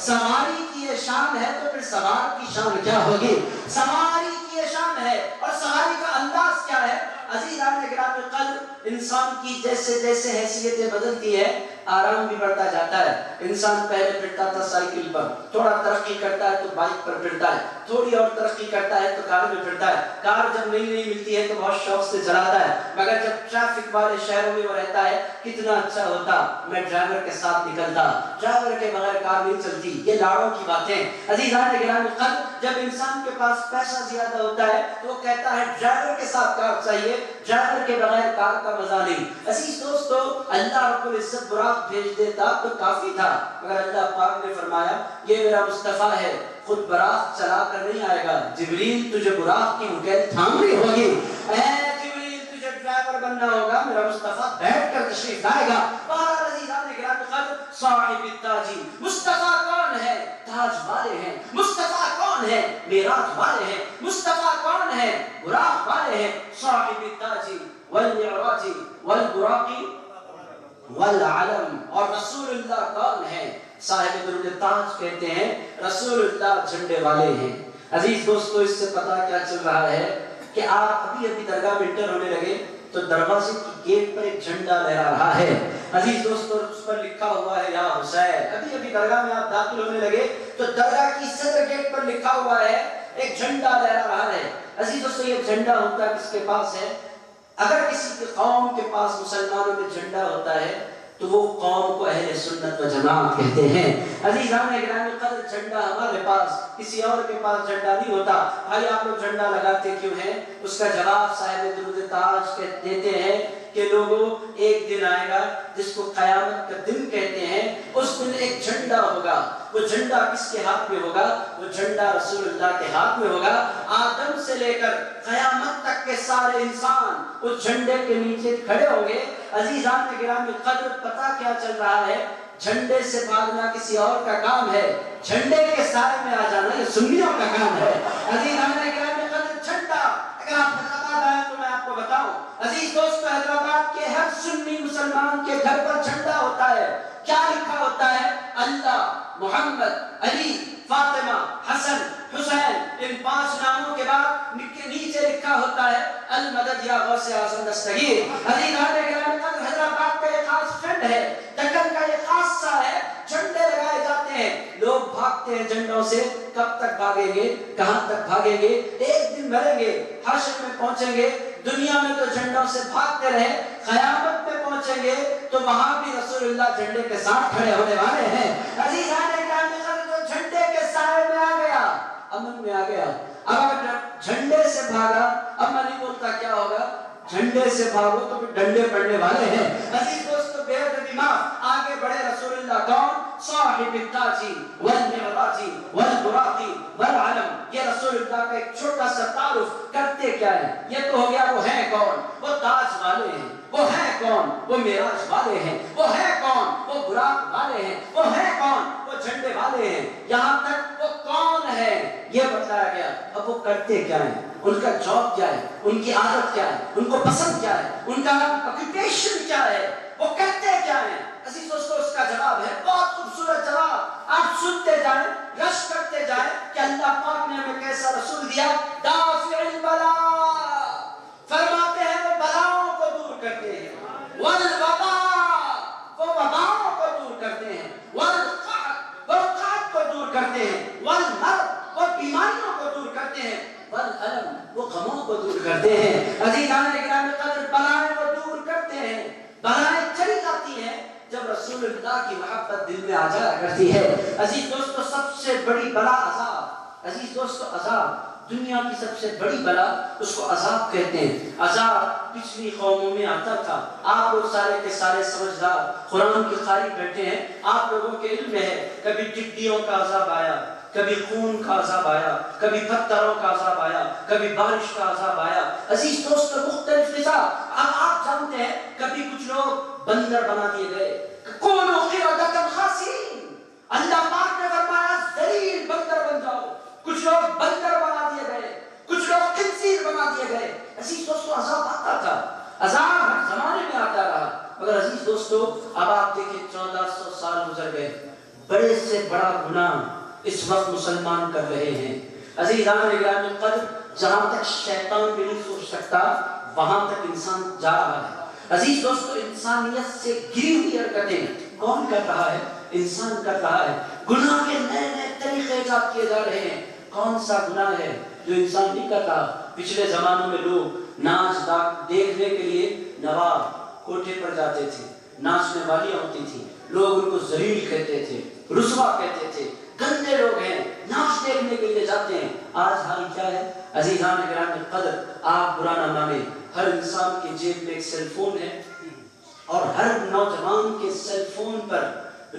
سواری کی یہ شان ہے تو پھر سوار کی شان کیا ہوگی؟ سواری کی یہ شان ہے اور سواری کا انداز کیا ہے؟ عزیزان گرامی قدر, انسان کی جیسے جیسے حیثیتیں بدلتی ہے آرام بھی بڑھتا جاتا ہے. انسان پہلے پھرتا تھا سائیکل پر, تھوڑا ترقی کرتا ہے تو بائک پر پھرتا ہے, تھوڑی اور ترقی کرتا ہے تو کار میں پھرتا ہے. کار جب نئی ملتی ہے تو بہت شوق سے چلاتا ہے, مگر جب ٹریفک والے شہروں میں وہ رہتا ہے, کتنا اچھا ہوتا میں ڈرائیور کے ساتھ نکلتا, ڈرائیور کے بغیر کار نہیں چلتی. یہ لاڑوں کی باتیں. عزیزان گرامی قدر, جب انسان کے پاس پیسہ زیادہ ہوتا ہے تو وہ کہتا ہے ڈرائیور کے ساتھ کار چاہیے, ڈرائیور کے بغیر کار کا مزہ نہیں. عزیز دوستو, اللہ رب العزت براق بھیج دیتا تو کافی تھا, مگر اللہ پاک نے فرمایا یہ میرا مصطفیٰ ہے, خود براق چلا کر نہیں آئے گا. جبریل تجھے براق کی مکیل تھامنی ہوگی. اے جبریل, تجھے ڈرائیور بننا ہوگا, میرا مصطفیٰ بیٹھ کر تشریف لائے گا. بہرحال عزیزان گرامی قدر, صاحب التاج, مصطفیٰ کون ہے؟ تاج والے ہیں. مصطفیٰ کون ہے؟ معراج والے ہیں. مصطفیٰ کون ہے؟ براق والے ہیں. صاحب التاج والمعراج والبراق والعلم. اور رسول اللہ کون ہے؟ صاحب درود تاج کہتے ہیں رسول اللہ جھنڈے والے ہیں. عزیز دوستو, اس سے پتہ کیا چل رہا ہے کہ آپ ابھی درگاہ میں انٹر ہونے لگے تو دروازے کی گیٹ پر ایک جھنڈا لہرا رہا ہے. عزیز دوستو, اس پر لکھا ہوا ہے یا حسین. ابھی درگاہ میں آپ داخل ہونے لگے تو درگاہ کی صدر گیٹ پر لکھا ہوا ہے, ایک جھنڈا لہرا رہا ہے. عزیز دوستو, یہ جھنڈا ہوتا کس کے پاس ہے؟ اگر کسی کے قوم کے پاس مسلمانوں میں جھنڈا ہوتا ہے تو وہ قوم کو اہل سنت و جماعت کہتے ہیں. عزیزان گرامی قدر, جھنڈا ہمارے پاس, کسی اور کے پاس جھنڈا نہیں ہوتا. بھائی آپ لوگ جھنڈا لگاتے کیوں ہیں؟ اس کا جواب صاحب درود تاج دیتے ہیں کہ لوگوں, ایک دن آئے گا جس کو قیامت کا دن کہتے ہیں. اس دن ایک جھنڈا ہوگا. وہ جھنڈا کس کے ہاتھ میں ہوگا؟ وہ جھنڈا رسول اللہ کے ہاتھ میں ہوگا. آدم سے لے کر قیامت تک کے سارے انسان اس جھنڈے کے نیچے کھڑے ہوں گے. عزیزان گرامی قدر, پتہ کیا چل رہا ہے؟ جھنڈے سے بھاگنا کسی اور کا کام ہے, جھنڈے کے سائے میں آ جانا یہ سنیوں کا کام ہے. عزیزان گرامی قدر, جھنڈا اگر آپ حیدرآباد آئے تو میں آپ کو بتاؤں, عزیز دوستو حیدرآباد کے ہر سنی مسلمان کے گھر پر جھنڈا ہوتا ہے. کیا لکھا ہوتا ہے؟ اللہ، محمد، علی، فاطمہ، حسن، حسین. ان 5 ناموں کے بعد نیچے لکھا ہوتا ہے المدد یا غوث اعظم دستگیر. عزیزان گرامی قدر، حیدرآباد کا یہ خاص ٹرینڈ ہے، دکن کا یہ خاصہ ہے. جھنڈے لگائے جاتے ہیں، لوگ بھاگتے ہیں جھنڈوں سے. کب تک بھاگیں گے؟ کہاں تک بھاگیں گے؟ ایک دن مریں گے، حشر میں پہنچیں گے. دنیا میں تو جھنڈوں سے بھاگتے رہے، قیامت میں پہنچیں گے تو وہاں بھی رسول اللہ جھنڈے کے ساتھ کھڑے ہونے والے ہیں. عزیزان گرامی قدر، جو جھنڈے کے سائے میں آ گیا، امن میں آ گیا. اب اگر جھنڈے سے بھاگا، اب میں نہیں بولتا کیا ہوگا، جھنڈے سے بھاگو تو پھر ڈنڈے پڑنے والے ہیں. عزیز دوستو، بے ادبی معاف، آگے بڑھے رسول اللہ. کون؟ صاحب التاجی والمعراجی والبراقی والعلم. یہ رسول اللہ کا ایک چھوٹا سا تعارف. کرتے کیا ہے؟ یہ تو ہو گیا وہ ہیں کون؟ وہ تاج والے ہیں. وہ ہیں کون؟ وہ معراج والے ہیں. وہ ہیں کون؟ وہ براق والے ہیں. وہ ہیں کون؟ وہ جھنڈے والے ہیں. یہاں تک وہ کون ہے یہ بتایا گیا. اب وہ کرتے کیا ہیں؟ ان کا جاب کیا ہے؟ ان کی عادت کیا ہے؟ ان کو پسند کیا ہے؟ ان کا آکوپیشن کیا ہے؟ وہ کرتے کیا ہیں؟ عزیز دوستو، اس کا جواب ہے بہت خوبصورت جواب. آپ سنتے جائیں، رش کرتے جائیں کہ اللہ پاک نے ہمیں کیسا رسول دیا. دافع البلاء، فرماتے ہیں وہ بلاؤں کو دور کرتے ہیں. والوباء، وہ وباؤں کو دور کرتے ہیں. والقحط، وہ قحط کو دور کرتے ہیں. والمرض، وہ بیماریوں کو دور کرتے ہیں. والالم، وہ غموں کو دور کرتے ہیں. عزیزان گرامی قدر، بلائیں وہ دور کرتے ہیں. بلائیں چلی جاتی ہیں جب رسول اللہ کی محبت دل میں آ جایا کرتی ہے. عزیز دوستو، سب سے بڑی بلا عذاب. عزیز دوستو، عذاب دنیا کی سب سے بڑی بلا، اس کو عذاب کہتے ہیں. عذاب پچھلی قوموں میں آتا تھا. آپ لوگ سارے کے سارے سمجھدار قرآن کے قاری بیٹھے ہیں، آپ لوگوں کے علم میں ہے. کبھی ٹڈیوں کا عذاب آیا، کبھی خون کا عذاب آیا، کبھی پتھروں کا عذاب آیا، کبھی بارش کا عذاب آیا. عزیز دوستو، مختلف عذاب. اب آپ جانتے ہیں کبھی کچھ لوگ بندر بنا دیے گئے. کونوا قردۃ خاسئین، اللہ پاک نے فرمایا ذلیل بندر بن جاؤ. کچھ لوگ بندر بنا دیے گئے، کچھ لوگ خنزیر بنا دیے گئے. عزیز دوستو، عذاب آتا تھا، عذاب ہر زمانے میں آتا رہا. مگر عزیز دوستو، اب آپ دیکھیں 1400 سال گزر گئے، بڑے سے بڑا گناہ اس وقت مسلمان کر رہے ہیں. عزیزان گرامی قدر، جہاں تک شیطان بھی نہیں سوچ سکتا وہاں تک انسان جا رہا ہے. عزیز دوستو، انسانیت سے گری ہوئی حرکتیں کون کر رہا ہے؟ انسان کر رہا ہے. گناہ کے نئے نئے طریقے ایجاد کیے جا رہے ہیں. کون سا گناہ ہے جو انسان نہیں کر رہا؟ پچھلے زمانوں میں لوگ ناچ دیکھنے کے لیے نواب کوٹھے پر جاتے تھے، ناچنے والیاں ہوتی تھیں، لوگ ان کو ذلیل کہتے تھے، رسوا کہتے تھے، گندے لوگ ہیں، ناچ دیکھنے کے لیے جاتے ہیں. آج حال کیا ہے؟ عزیزان گرامی قدر، آپ برا نہ مانیں، ہر انسان کی جیب میں ایک سیل فون ہے اور ہر نوجوان کے سیل فون پر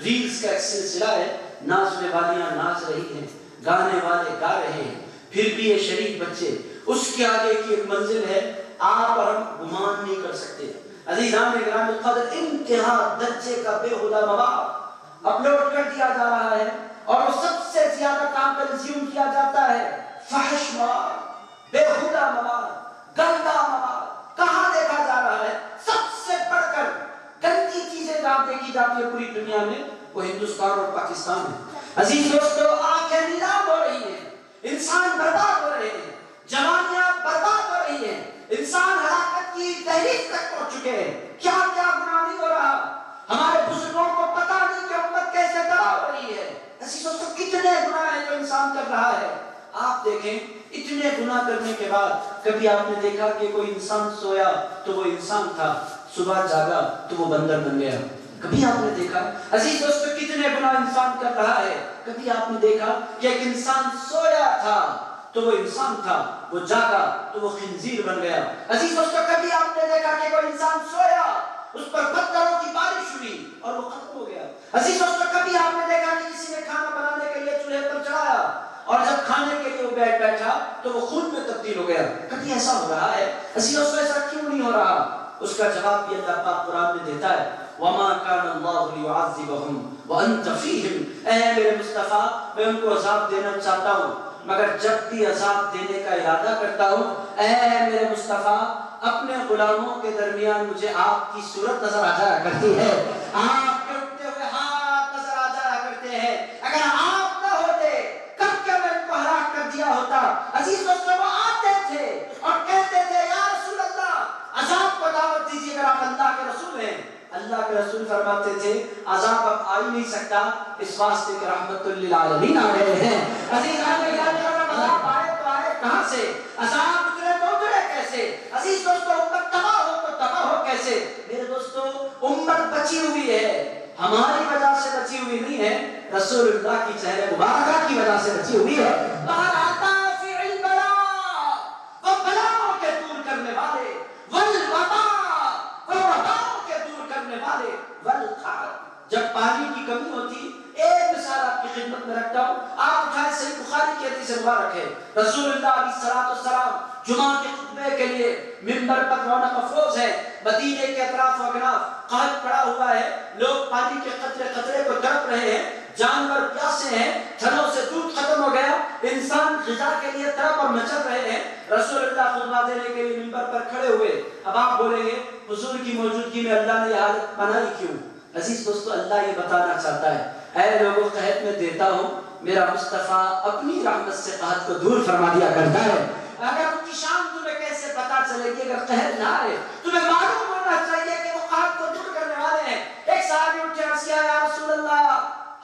ریلز کا ایک سلسلہ ہے. ناچنے والیاں ناچ رہی ہیں، گانے والے گا رہے ہیں، پھر بھی یہ شریف بچے، اس کے آگے کی ایک منزل ہے آپ اور ہم گمان نہیں کر سکتے. عزیزان گرامی قدر، انتہا درجے کا بےہودہ مواد اپلوڈ کر دیا جا رہا ہے اور وہ سب سے زیادہ کام کنزیوم کیا جاتا ہے. فحش مواد، بےہودہ مواد، گندا مواد کہاں دیکھا جا رہا ہے؟ سب سے بڑھ کر گندی چیزیں جہاں دیکھی جاتی ہے پوری دنیا میں وہ ہندوستان اور پاکستان ہے. عزیز دوستو، آنکھیں نیلام ہو رہی ہیں، انسان برباد ہو رہے ہیں، جوانیاں برباد ہو رہی ہیں، انسان ہلاکت کی تحریک تک پہنچ چکے ہیں. کیا کیا گناہ نہیں ہو رہا؟ ہمارے بزرگوں کو پتا نہیں کہ امت کیسے تباہ ہو رہی ہے. عزیز دوستو، کتنے گناہ ہیں جو انسان کر رہا ہے. آپ دیکھیں، اتنے گناہ کرنے کے بعد کبھی آپ نے دیکھا کہ کوئی انسان سویا تو وہ انسان تھا، صبح جاگا تو وہ بندر بن گیا؟ کبھی آپ نے دیکھا؟ عزیز دوستو، کتنے گناہ انسان کر رہا ہے. کبھی آپ نے دیکھا کہ ایک انسان سویا تھا تو وہ انسان تھا، وہ جاگا تو وہ خنزیر بن گیا؟ عزیز دوستو، کبھی آپ نے دیکھا کہ کوئی انسان سویا، اس پر پتھروں کی بارش ہوئی اور وہ ختم ہو گیا؟ عزیز دوستو، کبھی آپ نے دیکھا کہ کسی نے کھانا بنانے کے لیے چولہے پر چڑھایا اور جب کھانے کے لیے وہ بیٹھا تو وہ خون میں تبدیل ہو گیا؟ کبھی ایسا ہو رہا ہے؟ عزیز دوستو، ایسا کیوں نہیں ہو رہا؟ اس کا جواب بھی اللہ پاک قرآن میں دیتا ہے. وَمَا كَانَ اللَّهُ لِيُعَذِّبَهُمْ وَأَنْتَ فِيهِمْ. اے میرے مصطفیٰ، میں ان کو عذاب دینا چاہتا ہوں، مگر جب بھی عذاب دینے کا ارادہ کرتا ہوں، اے میرے مصطفیٰ، اپنے غلاموں کے درمیان مجھے آپ کی صورت نظر آ جایا کرتی ہے، آپ کے اٹھتے ہوئے ہاتھ نظر آ جایا کرتے ہیں، اگر آپ نہ ہوتے کب کیا میں ان کو ہلاک کر دیا ہوتا۔ عزیز دوستو، وہ آتے تھے اور کہتے تھے یا رسول اللہ عذاب کو دعوت دیجیے اگر آپ اللہ کے رسول ہیں۔ اللہ کے رسول فرماتے تھے عذاب اب آ ہی نہیں سکتا، اس واسطے کہ رحمت للعالمین آ گئے ہیں۔ عزیز عذاب آئے تو آئے کہاں سے، عذاب اترے تو اترے کیسے؟ عزیز دوستو، امت تباہ ہو تو تباہ ہو کیسے؟ میرے دوستو، امت بچی ہوئی ہے، ہماری وجہ سے بچی ہوئی نہیں ہے، رسول اللہ کی چہرے مبارکہ کی وجہ سے بچی ہوئی ہے۔ باہر آتا فی البلاء، وہ بلاؤں کے دور کرنے والے، والوبا، وہ وباؤں کے دور کرنے والے، والقحط۔ جب پانی کی کمی ہوتی، ایک مثال آپ کی خدمت میں رکھتا ہوں، آپ اٹھائے صحیح بخاری کی حدیث مبارک ہے، رسول اللہ علیہ السلام جمعہ کے خطبے کے لیے منبر پر رونق افروز ہے، مدینے کے اطراف و اکناف قحط پڑا ہوا ہے، لوگ پانی کے قطرے قطرے کو تڑپ رہے ہیں، جانور پیاسے ہیں، تھنوں سے دودھ ختم ہو گیا، انسان غذا کے لیے تڑپ اور مچل رہے ہیں۔ رسول اللہ خطبہ دینے کے لیے منبر پر کھڑے ہوئے۔ اب آپ بولیں گے حضور کی موجودگی میں اللہ نے یہ حالت بنائی کیوں؟ عزیز دوستو، اللہ یہ بتانا چاہتا ہے اے لوگوں، قحط میں دیتا ہوں، میرا مصطفیٰ اپنی رحمت سے قحط کو دور فرما دیا کرتا ہے۔ اگر ان کی شان تمہیں کیسے پتا چلے گی اگر قحط نہ آئے؟ تمہیں معلوم ہونا چاہیے کہ وہ قحط کو دور کرنے والے ہیں۔ ایک صحابی اٹھے عرض کیا یا رسول اللہ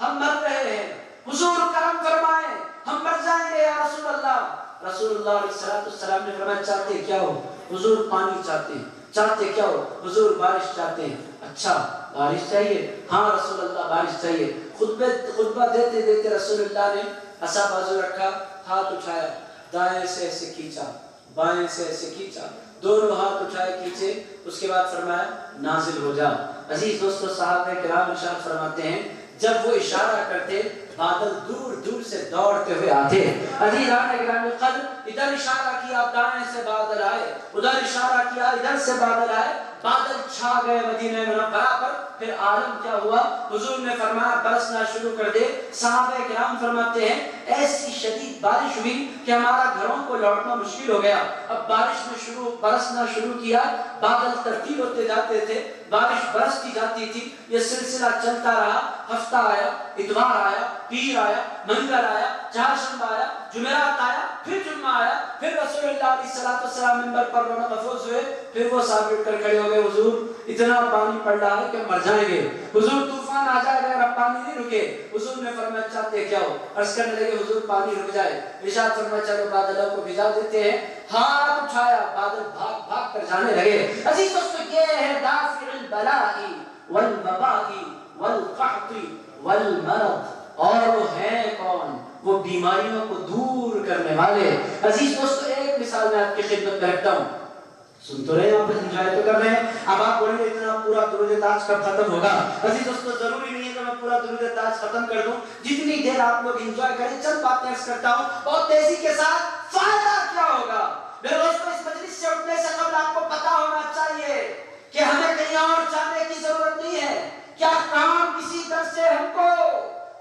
ہم مر رہے ہیں، حضور کرم فرمائیں، ہم مر جائیں گے یا رسول اللہ۔ رسول اللہ علیہ السلام نے فرمایا چاہتے کیا ہو؟ حضور پانی چاہتے ہیں۔ چاہتے کیا ہو؟ حضور بارش چاہتے ہیں۔ اچھا بارش چاہیے؟ ہاں رسول اللہ بارش چاہیے۔ خطبہ دیتے دیتے رسول اللہ نے عصا بازو رکھا، ہاتھ اٹھایا، دائیں سے ایسے کھینچا، بائیں سے ایسے کھینچا، دونوں ہاتھ اٹھائے کھینچے، اس کے بعد فرمایا نازل ہو جا۔ عزیز دوستو، صحابہ کرام ارشاد فرماتے ہیں جب وہ اشارہ کرتے بادل دور دور سے دوڑتے ہوئے آتے۔ عزیزان گرامی قدر، ادھر اشارہ کیا دائیں سے بادل آئے، ادھر اشارہ کیا ادھر سے بادل آئے، بادل چھا گئے مدینہ منورہ پر۔ پھر عالم کیا ہوا؟ حضور نے فرمایا برسنا شروع کر دے۔ صحابہ کرام فرماتے ہیں ایسی شدید بارش ہوئی کہ ہمارا گھروں کو لوٹنا مشکل ہو گیا۔ اب بارش میں برسنا شروع کیا، بادل ترتیب ہوتے جاتے تھے، بارش برستی جاتی تھی، یہ سلسلہ چلتا رہا۔ ہفتہ آیا، اتوار آیا، پیر آیا، منگل آیا، چہارشنبہ آیا، جمعرات آیا، پھر جمعہ آیا، پھر رسول اللہ علیہ السلام منبر پر رونق افروز ہوئے۔ پھر وہ صحابی اٹھ کر کھڑے ہو گئے، حضور اتنا پانی پڑ رہا ہے کہ مر جائیں گے، حضور طوفان آ جائے گا، اب پانی نہیں رکے۔ حضور نے فرمایا چاہتے کیا ہو؟ عرض کرنے لگے حضور پانی رک جائے۔ ارشاد فرمایا چلو بادلوں کو بھجا دیتے ہیں۔ ہاتھ اٹھایا، بادل بھاگ بھاگ کر جانے لگے۔ عزیز دوستو، یہ ہے دافع البلاء والوباء والقحط والمرض، اور وہ ہیں کون؟ وہ بیماریوں کو دور کرنے والے۔ عزیز دوستو، ایک مثال میں آپ کی خدمت میں رکھتا ہوں، سن تو رہے ہیں آپ، انجوائے تو کر رہے ہیں۔ اب آپ بولیں گے اتنا پورا درود تاج کب ختم ہوگا؟ عزیز دوستو، ضروری نہیں ہے کہ میں پورا درود تاج ختم کر دوں، جتنی دیر آپ لوگ انجوائے کریں چند باتیں عرض کرتا ہوں بہت تیزی کے ساتھ۔ فائدہ کیا ہوگا؟ میرے دوستو، اس مجلس سے اٹھنے سے قبل آپ کو پتا ہونا چاہیے کہ ہمیں کہیں اور جانے کی ضرورت نہیں ہے۔ کیا کام کسی در سے ہم کو؟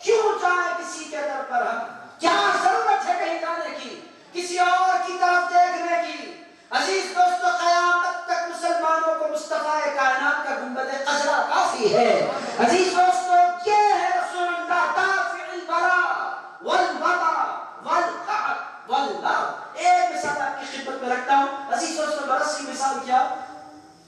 کیوں جائیں کسی کے در پر ہم؟ کیا ضرورت ہے کہیں جانے کی، کسی اور کی طرف دیکھنے کی؟ عزیز دوستو، قیامت تک مسلمانوں کو مصطفیٰ کائنات کا گنبد خضرا کافی ہے۔ عزیز دوستو، یہ ہے رسول اللہ دافع البلاء والوباء والقحط والمرض۔ ایک مثال آپ کی خدمت میں رکھتا ہوں۔ عزیز دوستو، برس کی مثال کیا؟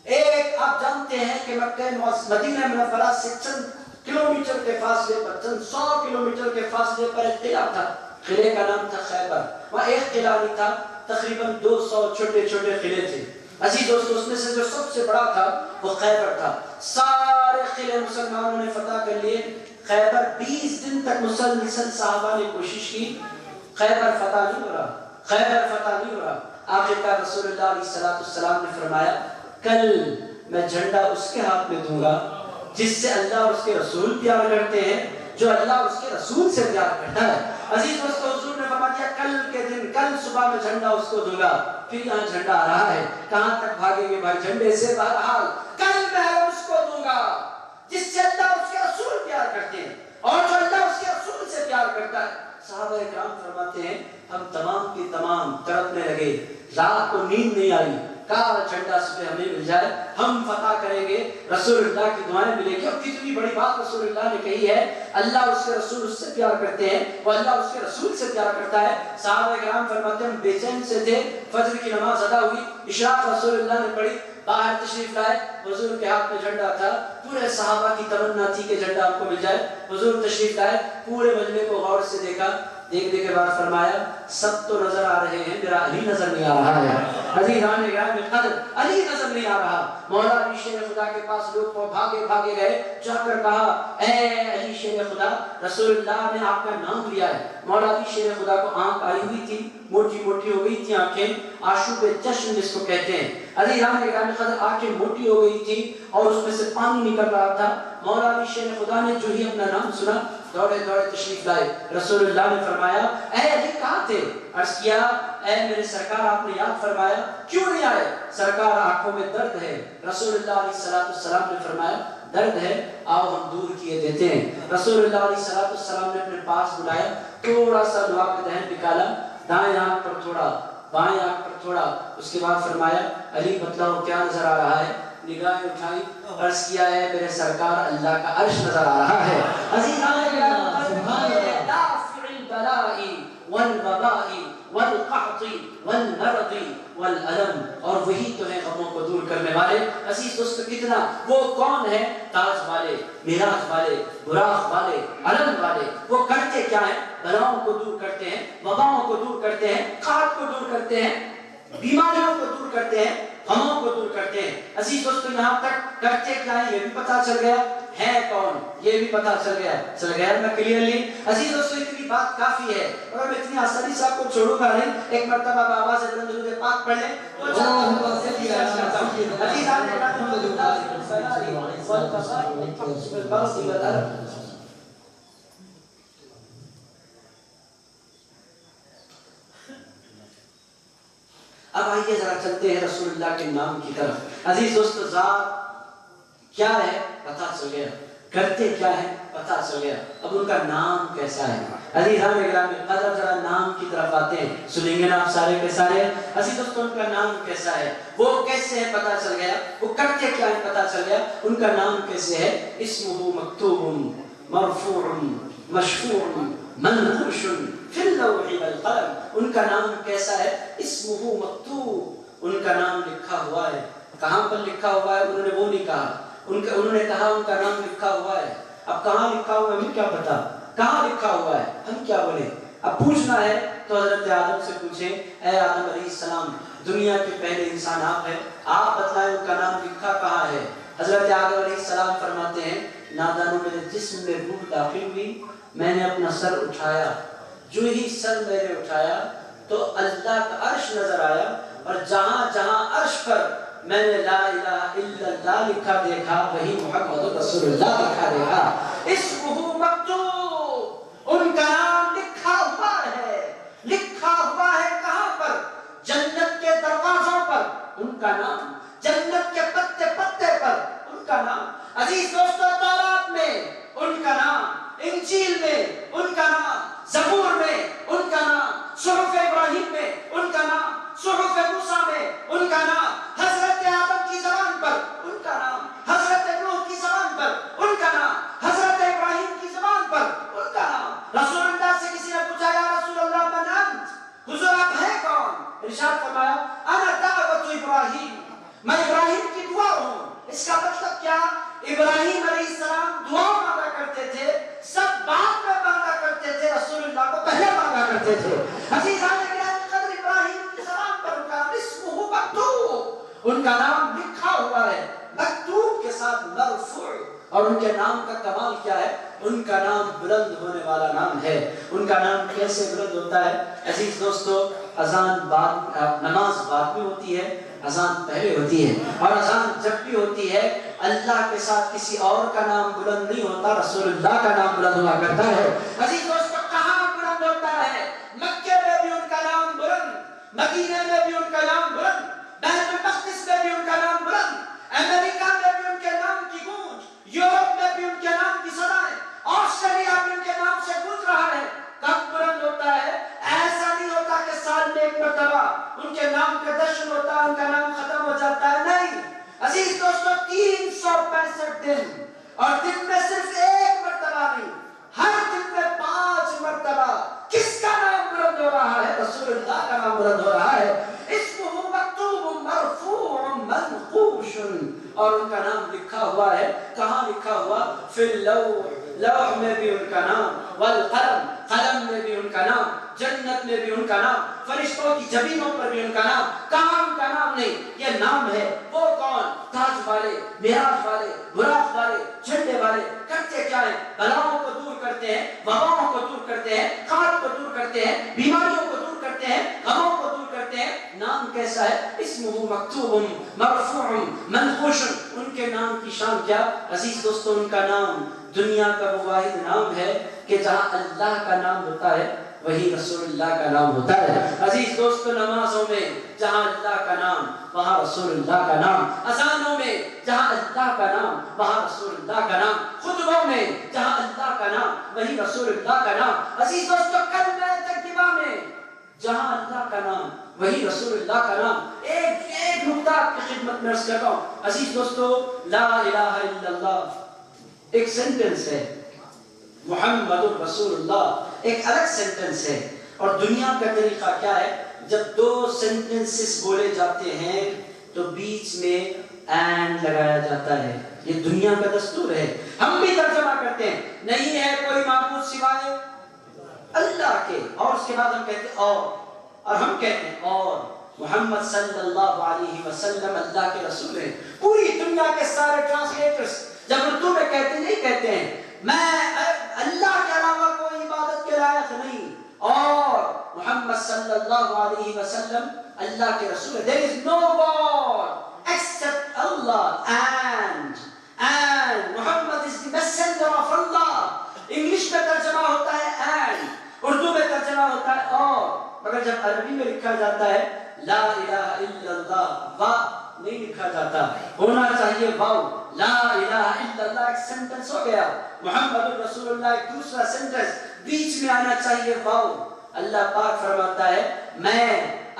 ایک آپ جانتے ہیں کہ مکہ مدینہ منورہ سے چند کلومیٹر کے فاصلے پر، چند 100 کلومیٹر کے فاصلے پر ایک قلعہ تھا، قلعے کا نام تھا خیبر۔ وہاں ایک قلعہ نہیں تھا، تقریباً 200 چھوٹے چھوٹے قلعے تھے۔ عزیز دوستو، اس میں سے جو سب سے بڑا تھا وہ خیبر تھا۔ سارے قلعے مسلمانوں نے فتح کر لیے۔ خیبر 20 دن تک مسلسل صحابہ نے کوشش کی، خیبر فتح نہیں ہو رہا، خیبر فتح نہیں ہو رہا۔ آخرکار رسول اللہ علیہ السلام نے فرمایا کل میں جھنڈا اس کے ہاتھ میں دوں گا جس سے اللہ اور اس کے رسول پیار کرتے ہیں، جو اللہ اور اس کے رسول سے پیار کرتا ہے۔ عزیز دوستو، حضور نے فرما دیا کل کے دن، کل صبح میں جھنڈا اس کو دوں گا۔ پھر یہاں جھنڈا آ رہا ہے، کہاں تک بھاگیں گے بھائی جھنڈے سے؟ بہرحال کل میں اس کو دوں گا جس سے اللہ اور اس کے رسول پیار کرتے ہیں، اور جو اللہ اور اس کے رسول سے پیار کرتا ہے۔ صحابہ کرام فرماتے ہیں ہم تمام کی تمام تڑپنے لگے، رات کو نیند نہیں آئی، کالا جھنڈا صبح ہمیں مل جائے، ہم فتح کریں گے، رسول اللہ کی دعائیں ملیں گی۔ اور کتنی بڑی بات رسول اللہ نے کہی ہے، اللہ اس کے رسول اس سے پیار کرتے ہیں، وہ اللہ اس کے رسول سے پیار کرتا ہے۔ صحابہ کرام فرماتے ہیں ہم بے چین سے تھے، فجر کی نماز ادا ہوئی، اشراق رسول اللہ نے پڑھی، باہر تشریف لائے، حضور کے ہاتھ میں جھنڈا تھا، پورے صحابہ کی تمنا تھی کہ جھنڈا آپ کو مل جائے، حضور تشریف لائے، پورے مجمع کو غور سے دیکھا، دیکھنے کے بعد فرمایا سب تو نظر آ رہے ہیں، میرا علی نظر نہیں آ رہا ہے۔ عزیزان گرامی قدر، علی نظر نہیں آ رہا۔ مولا علی شیر خدا کے پاس لوگ بھاگے بھاگے گئے، جا کر کہا اے علی شیر خدا، رسول اللہ نے آپ کا نام لیا ہے۔ مولا علی شیر خدا کو آنکھ آئی ہوئی تھی، موٹی موٹی ہو گئی تھی آنکھیں، آشوب چشم جس کو کہتے ہیں۔ عزیزان گرامی قدر، آنکھیں موٹی ہو گئی تھی اور اس میں سے پانی نکل رہا تھا۔ مولا علی شیر خدا نے جو ہی اپنا نام سنا، دوڑے دوڑے تشریف لائے۔ رسول اللہ نے فرمایا اے علی کہاں تھے؟ عرض کیا اے میرے سرکار آپ نے یاد فرمایا، کیوں نہیں آئے؟ سرکار آنکھوں میں درد ہے۔ رسول اللہ علیہ السلام نے فرمایا درد ہے، آؤ ہم دور کیے دیتے ہیں۔ رسول اللہ علیہ السلام نے اپنے پاس بلایا، تھوڑا سا لوہا کا دہن نکالا، دائیں آنکھ پر تھوڑا، بائیں آنکھ پر تھوڑا، اس کے بعد فرمایا علی بتلاؤ کیا نظر آ رہا ہے؟ نگاہیں اٹھائی، عرض کیا ہے میرے سرکار اللہ کا عرش نظر آ رہا ہے۔ عزیزان دافع البلاء والوباء والقحط والمرض والالم، اور وہی تو ہے غموں کو دور کرنے والے۔ عزیز دوستو کتنا وہ کون ہے؟ تاج والے، میراث والے، براق والے، علم والے۔ وہ کرتے کیا ہیں؟ بلاؤں کو دور کرتے ہیں، وباؤں کو دور کرتے ہیں، قحط کو دور کرتے ہیں، بیماریوں کو دور کرتے ہیں، غموں کو دور کرتے ہیں۔ عزیز دوستو یہاں تک کرتے کیا ہے یہ بھی پتا چل گیا، ہے کون یہ بھی پتا چل گیا میں کلیئرلی۔ عزیز دوستو اتنی بات کافی ہے، اور میں اتنی آسانی سے آپ کو چھوڑوں گا نہیں، ایک مرتبہ بآواز بلند درود پاک پڑھ لیں تو اب آئیے ذرا چلتے ہیں رسول اللہ کے نام کی طرف۔ عزیز دوستو ذات کیا ہے پتا چل گیا، کرتے کیا ہے پتا چل گیا، اب ان کا نام کیسا ہے۔ عزیزان گرامی قدر ذرا نام کی طرف آتے ہیں، سنیں گے نا آپ سارے کے سارے۔ عزیز دوستو ان کا نام کیسا ہے، وہ کیسے ہے پتا چل گیا، وہ کرتے کیا ہے پتا چل گیا، ان کا نام کیسے ہے۔ اسمہ مکتوب مرفوع مشفوع منقوش فی اللوح والقلم، ان کا نام کیسا ہے، اسمہ مکتوب، ان کا نام لکھا ہوا ہے۔ کہاں پر لکھا ہوا ہے انہوں نے وہ نہیں کہا، انہوں نے کہا ان کا نام لکھا ہوا ہے۔ اب کہاں لکھا ہوا ہے ہمیں کیا پتا، کہاں لکھا ہوا ہے ہم کیا بولے۔ اب پوچھنا ہے تو حضرت آدم سے پوچھیں، اے آدم علیہ السلام دنیا کے پہلے انسان آپ ہیں، آپ بتلائیں ان کا نام لکھا کہاں ہے۔ حضرت آدم علیہ السلام فرماتے ہیں نادانوں میرے جسم میں روح داخل ہوئی، میں نے اپنا سر اٹھایا، جو ہی سر میں نے اٹھایا تو اللہ کا عرش نظر آیا، اور جہاں جہاں عرش پر میں نے لا الہ الا اللہ لکھا دیکھا وہی محمد رسول اللہ لکھا دیکھا۔ اسمہ مکتوب، ان کا نام لکھا ہوا ہے، لکھا ہوا ہے کہاں پر، جنت کے دروازوں پر ان کا نام، جنت کے پتے پتے پر ان کا نام۔ عزیز دوستو تورات میں ان کا نام، انجیل میں ان کا نام، زبور میں ان کا نام، صحف ابراہیم میں ان کا نام، صحف موسیٰ میں ان کا نام، حضرت آدم کی زبان پر ان کا نام، حضرت نوح کی زبان پر ان کا نام، حضرت ابراہیم کی زبان پر ان کا نام۔ رسول اللہ سے کسی نے پوچھا یا رسول اللہ من انت، حضور آپ ہیں کون؟ ارشاد فرمایا انا دعوت ابراہیم، میں ابراہیم کی دعا ہوں۔ اس کا مطلب کیا، ابراہیم علیہ السلام دعا مانگا کرتے تھے، سب بعد میں مانگا کرتے تھے، رسول اللہ کو پہلے مانگا کرتے تھے۔ عزیزان گرامی قدر ابراہیم کی زبان پر ان کا نام اسمہ مکتوب، ان کا نام لکھا ہوا ہے، مکتوب کے ساتھ مرفوع، اور ان کے نام کا کمال کیا ہے، ان کا نام بلند ہونے والا نام ہے۔ ان کا نام کیسے بلند ہوتا ہے؟ عزیز دوستو اذان بعد، نماز بعد میں ہوتی ہے، اذان پہلے ہوتی ہے، اور اذان جب بھی ہوتی ہے اللہ کے ساتھ کسی اور کا نام بلند نہیں ہوتا، رسول اللہ کا نام بلند ہوا کرتا ہے۔ عزیز دوستو کہاں بلند ہوتا ہے؟ مکے میں بھی ان کا نام بلند، مدینے میں بھی ان کا نام بلند، بیت المقدس میں بھی ان کا نام بلند، امریکہ میں بھی ان کے نام کی گونج، یورپ میں بھی ان کے نام کی صدائیں، آسٹریلیا بھی ان کے نام سے گونج رہا ہے۔ کب بلند ہوتا ہے؟ ایسا نہیں ہوتا کہ سال میں ایک مرتبہ ان کے نام کا جشن ہوتا ہے، ان کا نام ختم فی اللوح، لوح میں بھی ان کا نام، والقلم، قلم میں بھی ان کا نام، جنت میں بھی ان کا نام، فرشتوں کی جبینوں پر بھی ان کا نام، کام کا نام نہیں، یہ نام ہے۔ وہ کون؟ تاج والے، معراج والے، براق والے، جھنڈے والے، کرتے کیا ہیں؟ بلاؤں کو دور کرتے ہیں، وباؤں کو دور کرتے ہیں، قحط کو دور کرتے ہیں، بیماریوں کو دور کرتے ہیں، غموں کو دور کرتے ہیں۔ نام کیسا ہے؟ اسمہ مکتوب مرفوع منقوش، ان کے نام کی شان کیا؟ عزیز دوستو، ان کا نام دنیا کا وہ واحد نام ہے کہ جہاں اللہ کا نام ہوتا ہے وہی رسول اللہ کا نام ہوتا ہے۔ عزیز دوستو، نمازوں میں جہاں اللہ کا نام وہاں رسول اللہ کا نام، اذانوں میں جہاں اللہ کا نام وہاں رسول اللہ کا نام، خطبوں میں جہاں اللہ کا نام وہی رسول اللہ کا نام۔ عزیز دوستو، کلمہ طیبہ میں جہاں اللہ کا نام وہی رسول اللہ کا نام۔ ایک نکتہ آپ کی خدمت میں عرض کرتا ہوں۔ عزیز دوستو، لا الہ الا اللہ ایک سینٹنس ہے، محمد رسول اللہ ایک الگ سینٹنس ہے، اور دنیا کا طریقہ کیا ہے؟ جب دو سینٹنسز بولے جاتے ہیں تو بیچ میں اینڈ لگایا جاتا ہے۔ یہ دنیا کا دستور ہے، ہم بھی ترجمہ کرتے ہیں، نہیں ہے کوئی معبود سوائے اللہ کے، اور اس کے بعد ہم کہتے ہیں اور ہم کہتے ہیں اور محمد صلی اللہ علیہ وسلم اللہ کے رسول ہیں۔ پوری دنیا کے سارے ٹرانسلیٹرز جب اردو میں کہتے نہیں کہتے ہیں میں اللہ کے علاوہ کوئی عبادت کے لائق نہیں، اور محمد صلی اللہ علیہ وسلم اللہ کے رسول ہیں۔ There is no God except Allah and Muhammad is the messenger of Allah۔ English میں ترجمہ ہوتا ہے and، اردو میں ترجمہ ہوتا ہے اور، مگر جب عربی میں لکھا جاتا ہے لا الہ الا اللہ، وا نہیں لکھا جاتا، ہونا چاہیے واو۔ لا الہ الا اللہ ایک سینٹنس ہو گیا، محمد رسول اللہ ایک دوسرا سینٹنس، بیچ میں آنا چاہیے واو۔ اللہ پاک فرماتا ہے میں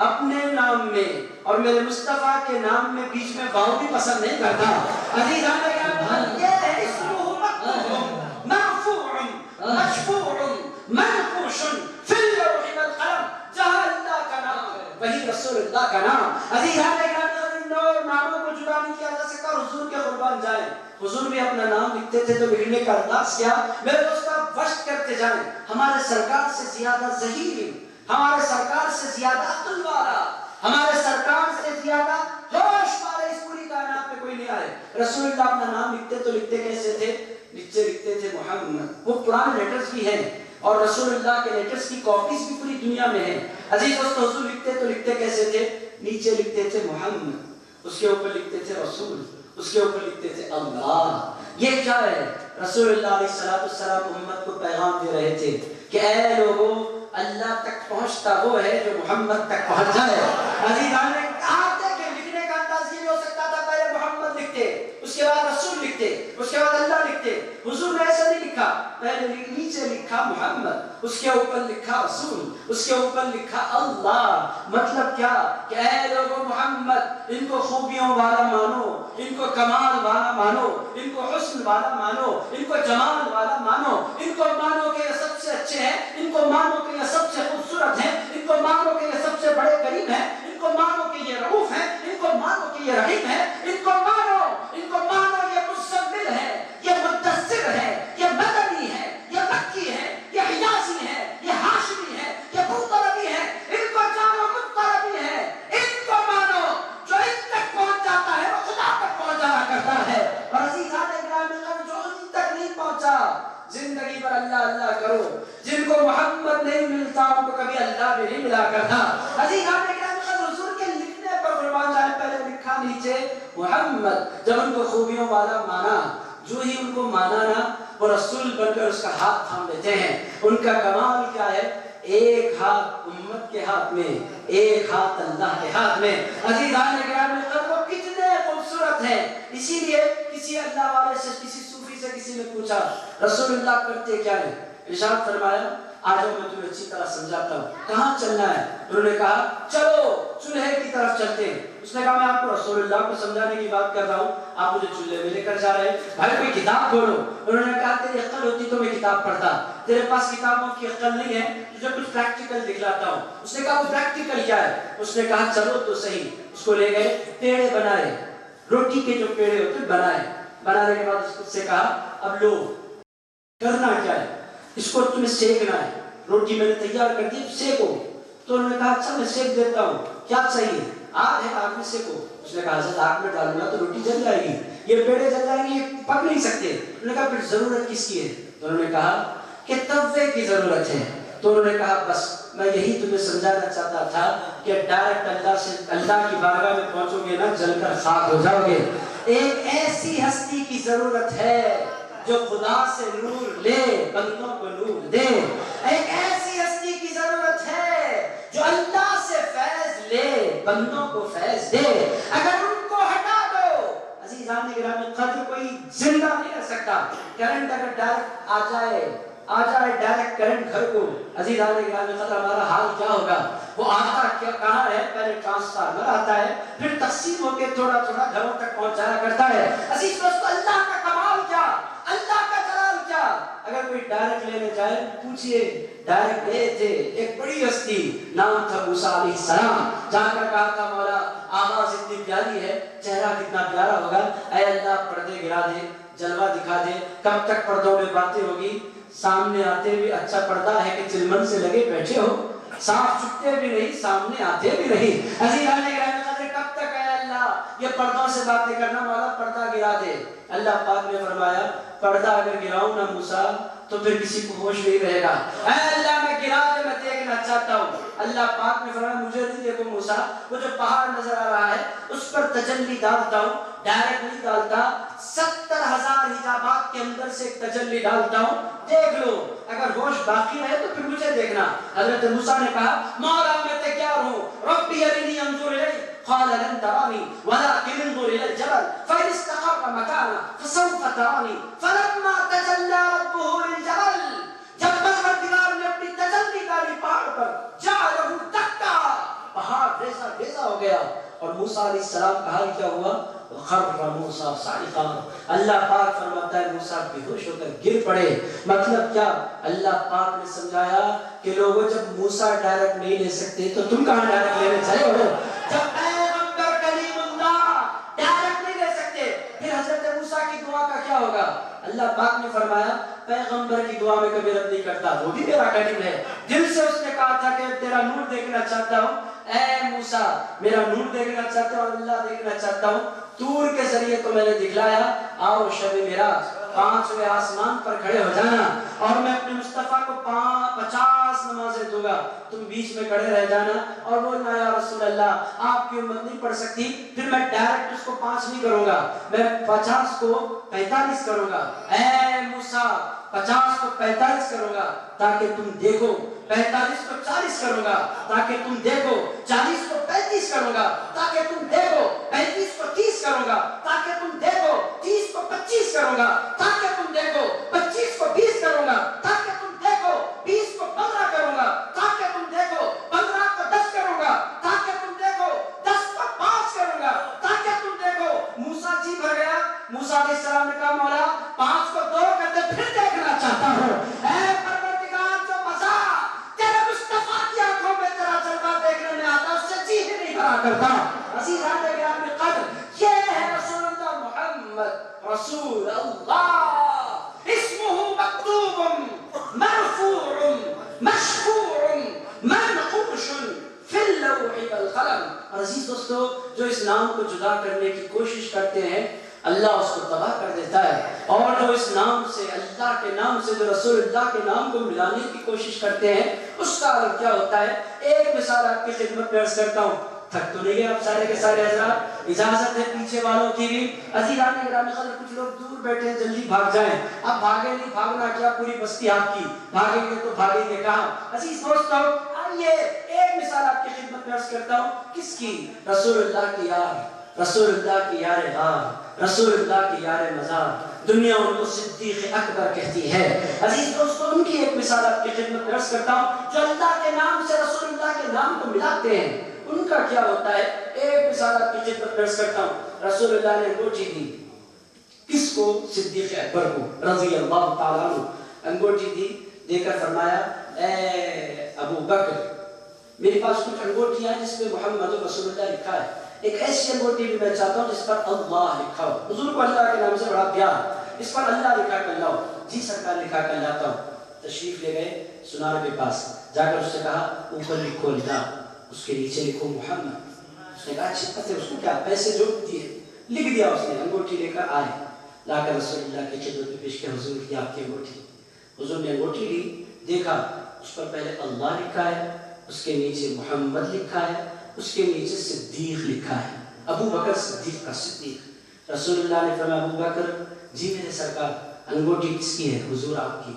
اپنے نام میں اور میرے مصطفیٰ کے نام میں بیچ میں واو بھی پسند نہیں کرتا۔ عزیزان کرام، یہ ہے اسمہ مکتوب مرفوع مشفوع منقوش فی اللوح والقلم، جہاں اللہ کا نام وہی رسول اللہ کا نام۔ عزیزان کرام، ناموں کو جدا نہیں کیا جا سکتا، حضور کے قربان جائیں۔ حضور بھی اپنا نام لکھتے تھے تو لکھنے کا انداز کیا، میرے دوست آپ وشت کرتے جائیں، ہمارے سرکار سے زیادہ ذہین، ہمارے سرکار سے زیادہ عقل والا، ہمارے سرکار سے زیادہ ہوش والے اس پوری کائنات میں کوئی نہیں آئے۔ رسول اللہ اپنا نام لکھتے تو لکھتے کیسے تھے؟ نیچے لکھتے تھے محمد، وہ پرانے لیٹرز بھی ہیں، اور رسول اللہ کے لیٹرز کی کاپیز بھی پوری دنیا میں ہیں۔ عزیز دوست، حضور لکھتے تو لکھتے کیسے تھے؟ نیچے لکھتے تھے محمد، اس کے اوپر لکھتے تھے رسول، اس کے اوپر لکھتے تھے اللہ۔ یہ کیا ہے؟ رسول اللہ علیہ السلام امت کو پیغام دے رہے تھے کہ اے لوگوں، اللہ تک پہنچتا وہ ہے جو محمد تک پہنچ جائے۔ عزیزان نے آپ دیکھیں، لکھنے کا انداز یہ ہو سکتا تھا، پہلے محمد لکھتے، اس کے بعد رسول لکھتے، اس کے بعد اللہ لکھتے۔ حضور نے ایسا نہیں لکھا، پہلے نیچے لکھا محمد، اس کے اوپر لکھا رسول، اس کے اوپر لکھا اللہ۔ مطلب کیا کہ اے لوگوں، محمد ان کو خوبیوں والا مانو، ان کو کمال والا مانو، ان کو حسن والا مانو، ان کو جمال والا مانو، ان کو مانو کہ یہ سب سے اچھے ہیں، ان کو مانو کہ یہ سب سے خوبصورت ہیں، ان کو مانو کہ یہ سب سے بڑے کریم ہیں، ان کو مانو کہ یہ رؤوف ہیں، ان کو مانو کہ یہ رحیم ہے، ان کو مانو یہ مزمل ہے، یہ مدثر ہے، یہ مدنی ہے، یہ مکی ہے، یہ حجازی ہے، یہ ہاشمی ہے، یہ مطلبی ہے، ان کو جانو مطلبی ہے، ان کو مانو، جو ان تک پہنچ جاتا ہے وہ خدا تک پہنچ جانا کرتا ہے۔ اور عزیزان گرامی، جو ان تک نہیں پہنچا، زندگی پر اللہ اللہ کرو، جن کو محمد نہیں ملتا ان کو کبھی اللہ بھی نہیں ملا کرتا۔ عزیزان گرامی، حضور کے لکھنے پر قربان جائیں، پہلے لکھا نیچے محمد، جب ان کو خوبیوں والا مانا، جو ہی ان کو مانا نا، وہ رسول بن کر اس کا ہاتھ تھام لیتے ہیں۔ ان کا کمال کیا ہے؟ ایک ہاتھ امت کے ہاتھ میں، ایک ہاتھ اللہ کے ہاتھ میں۔ عزیزان گرامی، وہ کتنے خوبصورت ہیں۔ اسی لیے کسی اللہ والے سے، کسی صوفی سے کسی نے پوچھا رسول اللہ کرتے کیا ہے؟ ارشاد فرمایا آجو میں تمہیں اچھی طرح سمجھاتا ہوں، کہاں چلنا ہے؟ انہوں نے کہا چلو چولہے کی طرف چلتے ہیں۔ اس نے کہا میں آپ کو رسول اللہ کو سمجھانے کی بات کر رہا ہوں، آپ مجھے چولہے میں لے کر جا رہے ہیں، بھائی کوئی کتاب کھولو۔ انہوں نے کہا تیری عقل ہوتی تو میں کتاب پڑھتا، تیرے پاس کتابوں کی عقل نہیں ہے، تجھے کچھ پریکٹیکل دکھلاتا ہوں۔ اس نے کہا وہ پریکٹیکل کیا ہے؟ اس نے کہا چلو تو صحیح۔ اس کو لے گئے، پیڑے بنائے، روٹی کے جو پیڑے ہوتے بنائے، بنانے کے بعد اس سے کہا اب لو کرنا کیا ہے، اس کو تمہیں سیکنا ہے، روٹی میں نے تیار کر دی سیکو۔ تو انہوں نے کہا اچھا میں سیک دیتا ہوں، کیا چاہیے؟ آگ ہے، آگ میں سیکو۔ اس نے کہا حضرت آگ میں ڈالوں گا تو روٹی جل جائے گی، یہ پیڑے جل جائیں گے، یہ پک نہیں سکتے۔ انہوں نے کہا پھر ضرورت کس کی ہے؟ تو انہوں نے کہا کہ توے کی ضرورت ہے۔ تو انہوں نے کہا بس میں یہی تمہیں سمجھانا چاہتا تھا کہ ڈائریکٹ اللہ کی بارگاہ میں پہنچو گے نا جل کر خاک ہو جاؤ گے۔ ایک ایسی ہستی کی ضرورت ہے جو خدا سے نور لے بندوں کو نور دے، ایک ایسی ہستی کی ضرورت ہے جو اللہ سے فیض لے بندوں کو فیض دے۔ اگر ان کو ہٹا دو عزیزان گرامی قدر کوئی زندہ نہیں رہ سکتا۔ کرنٹ اگر ڈائریکٹ آ جائے ڈائریکٹ کرنٹ گھر کو، عزیزان گرامی قدر ہمارا حال کیا ہوگا؟ وہ آتا کیا کہاں ہے؟ پہلے ٹرانسفارمر آتا ہے، پھر تقسیم ہو کے تھوڑا تھوڑا گھروں تک پہنچایا کرتا ہے۔ عزیز دوستو اللہ کا کمال کیا، اللہ کا جلال کیا! اگر کوئی ڈائریکٹ لینے جائے پوچھئے ڈائریکٹ لے تھے ایک بڑی ہستی، نام تھا موسیٰ علیہ السلام، جہاں کر کہا تھا مولا آواز اتنی پیاری ہے، چہرہ کتنا پیارا ہوگا، اے اللہ پردے گرا دے، جلوہ دکھا دے، کب تک پردوں میں باتیں ہوگی؟ سامنے آتے بھی اچھا پردہ ہے کہ چلمن سے لگے بیٹھے ہو، صاف چھپتے بھی نہیں، سامنے آتے بھی نہیں۔ عزیزان گرامی قدر کب تک اے اللہ یہ پردوں سے باتیں کرنا؟ مولا پردہ گرا دے۔ اللہ پاک نے فرمایا پردہ اگر گراؤں نا موسیٰ تو پھر کسی کو ہوش نہیں رہے گا۔ اے اللہ میں گرا دے، میں دیکھنا چاہتا ہوں۔ اللہ پاک نے فرمایا مجھے نہیں دیکھو موسیٰ، وہ جو پہاڑ نظر آ رہا ہے اس پر تجلی ڈالتا ہوں، ڈائریکٹ نہیں ڈالتا، 70,000 حجابات کے اندر سے ایک تجلی ڈالتا ہوں، دیکھ لو، اگر ہوش باقی رہے تو پھر مجھے دیکھنا۔ حضرت موسیٰ نے کہا مولا میں تیار ہوں، ربی ارنی انظر الیک، قال لن ترانی ولكن انظر الى الجبل فإن استقر مكانه فسوف ترانی۔ فلما تجلى ربه للجبل، جب پروردگار نے اپنی تجلی ڈالی پہاڑ پر، جعله دکا، پہاڑ ریزہ ریزہ ہو گیا، اور موسیٰ علیہ السلام کہا کیا ہوا؟ وخر موسیٰ صاعقا، اللہ پاک فرماتا ہے موسیٰ بے ہوش ہو کر گر پڑے۔ مطلب کیا؟ اللہ پاک نے سمجھایا کہ لوگوں جب موسیٰ ڈائریکٹ نہیں لے سکتے تو تم کہاں ڈائریکٹ لینے چلے ہو؟ جب پیغمبر کلیم اللہ ڈائریکٹ نہیں لے سکتے پھر حضرت موسیٰ کی دعا کا کیا ہوگا؟ اللہ پاک نے فرمایا پیغمبر کی دعا میں کبھی رد نہیں کرتا، وہ بھی میرا کلیم ہے۔ دل سے اس نے کہا تھا کہ تیرا نور دیکھنا چاہتا ہوں، اے موسیٰ میرا نور دیکھنا چاہتا ہوں، اللہ دیکھنا چاہتا ہوں۔ طور کے ذریعے تو میں نے دکھلایا، آؤ شب معراج 5ویں آسمان پر کھڑے ہو جانا، اور میں اپنے مصطفیٰ کو 50 نمازیں دوں گا، تم بیچ میں کھڑے رہ جانا اور بولنا یا رسول اللہ آپ کی امت نہیں پڑھ سکتی، پھر میں ڈائریکٹ اس کو 5 نہیں کروں گا، میں 50 کو 45 کروں گا۔ اے موسیٰ 50 کو 45 کروں گا تاکہ تم دیکھو، 45 کو 40 کروں گا تاکہ تم دیکھو، 40 کو 35 کروں گا تاکہ تم دیکھو، 35 کو 30 کروں گا تاکہ تم دیکھو، 30 کو 25 کروں گا تاکہ تم دیکھو، 25 کو 20 کروں گا تاکہ تم دیکھو، 20 کو 15 کروں گا تاکہ تم دیکھو، 15 کو 10 کروں گا تاکہ تم دیکھو، 10 کو 5 کروں گا تاکہ تم دیکھو۔ موسیٰ جی بھر گیا، موسیٰ علیہ السلام نے کہا مولا 5 کو 2 کر دے، پھر دیکھنا چاہتا ہوں۔ اے پروردگار جو مزہ تیرے مصطفیٰ کی آنکھوں میں تیرا جلوہ دیکھنے میں آتا اس سے جی ہی نہیں بھرا کرتا۔ عزیزان گرامی قدر یہ ہے رسول اللہ محمد رسول اللہ، اسمہ مکتوب مرفوع مشفوع منقوش فی اللوح والقلم۔ اور عزیز دوستو جو اس نام کو جدا کرنے کی کوشش کرتے ہیں اللہ اس کو تباہ کر دیتا ہے، اور جو اس نام سے اللہ کے نام سے جو رسول اللہ کے نام کو ملانے کی کوشش کرتے ہیں اس کا عالم کیا ہوتا ہے۔ ایک مثال آپ کی خدمت میں عرض کرتا ہوں، تھک تو نہیں گئے آپ سارے کے سارے حضرات؟ اجازت ہے پیچھے والوں کی بھی، عزیزان گرامی قدر کچھ لوگ دور بیٹھے ہیں جلدی بھاگ جائیں، اب بھاگے نہیں، بھاگنا کیا پوری بستی آپ کی، بھاگیں گے تو بھاگیں گے کہاں؟ عزیز دوستو آئیے ایک مثال آپ کی خدمت میں عرض کرتا ہوں، کس کی؟ رسول اللہ کی یار، رسول اللہ کی یار غار، رسول اللہ کی یار مزار، دنیا ان کو صدیق اکبر کہتی ہے۔ عزیز دوستو ان کی ایک مثال آپ کی خدمت میں عرض کرتا ہوں، جو اللہ کے نام سے رسول اللہ کے نام کو ملاتے ہیں ان کا کیا ہوتا ہے۔ ایک مثال آپ کی خدمت میں عرض کرتا ہوں، رسول اللہ نے انگوٹھی دی، کس کو؟ صدیق اکبر کو رضی اللہ تعالیٰ عنہ، انگوٹھی دی، دے کر فرمایا اے ابو بکر میرے پاس کچھ انگوٹھیاں ہیں جس پہ محمد رسول اللہ لکھا ہے، ایک ایسی انگوٹھی بھی میں چاہتا ہوں جس پر اللہ لکھا ہو، حضور کو اللہ کے نام سے بڑا پیار، اس پر اللہ لکھا کر لاؤ۔ جی سرکار لکھا کر لاتا ہوں۔ تشریف لے گئے سنار کے پاس، جا کر اس سے کہا اوپر لکھو اللہ، اس کے نیچے لکھو محمد۔ اس نے کہا اچھی بات ہے، اس کو کیا پیسے جو دیے، لکھ دیا اس نے۔ انگوٹھی لے کر آئے، لا کر رسول اللہ کی خدمت میں پیش کیا، حضور کی آپ کی انگوٹھی۔ حضور نے انگوٹھی لی، دیکھا اس پر پہلے اللہ لکھا ہے، اس کے نیچے محمد لکھا ہے، اس کے نیچے صدیق لکھا ہے، ابو بکر صدیق کا صدیق۔ رسول اللہ نے فرمایا ابو بکر جی میرے سرکار انگوٹھی کس کی ہے؟ حضور آپ کی۔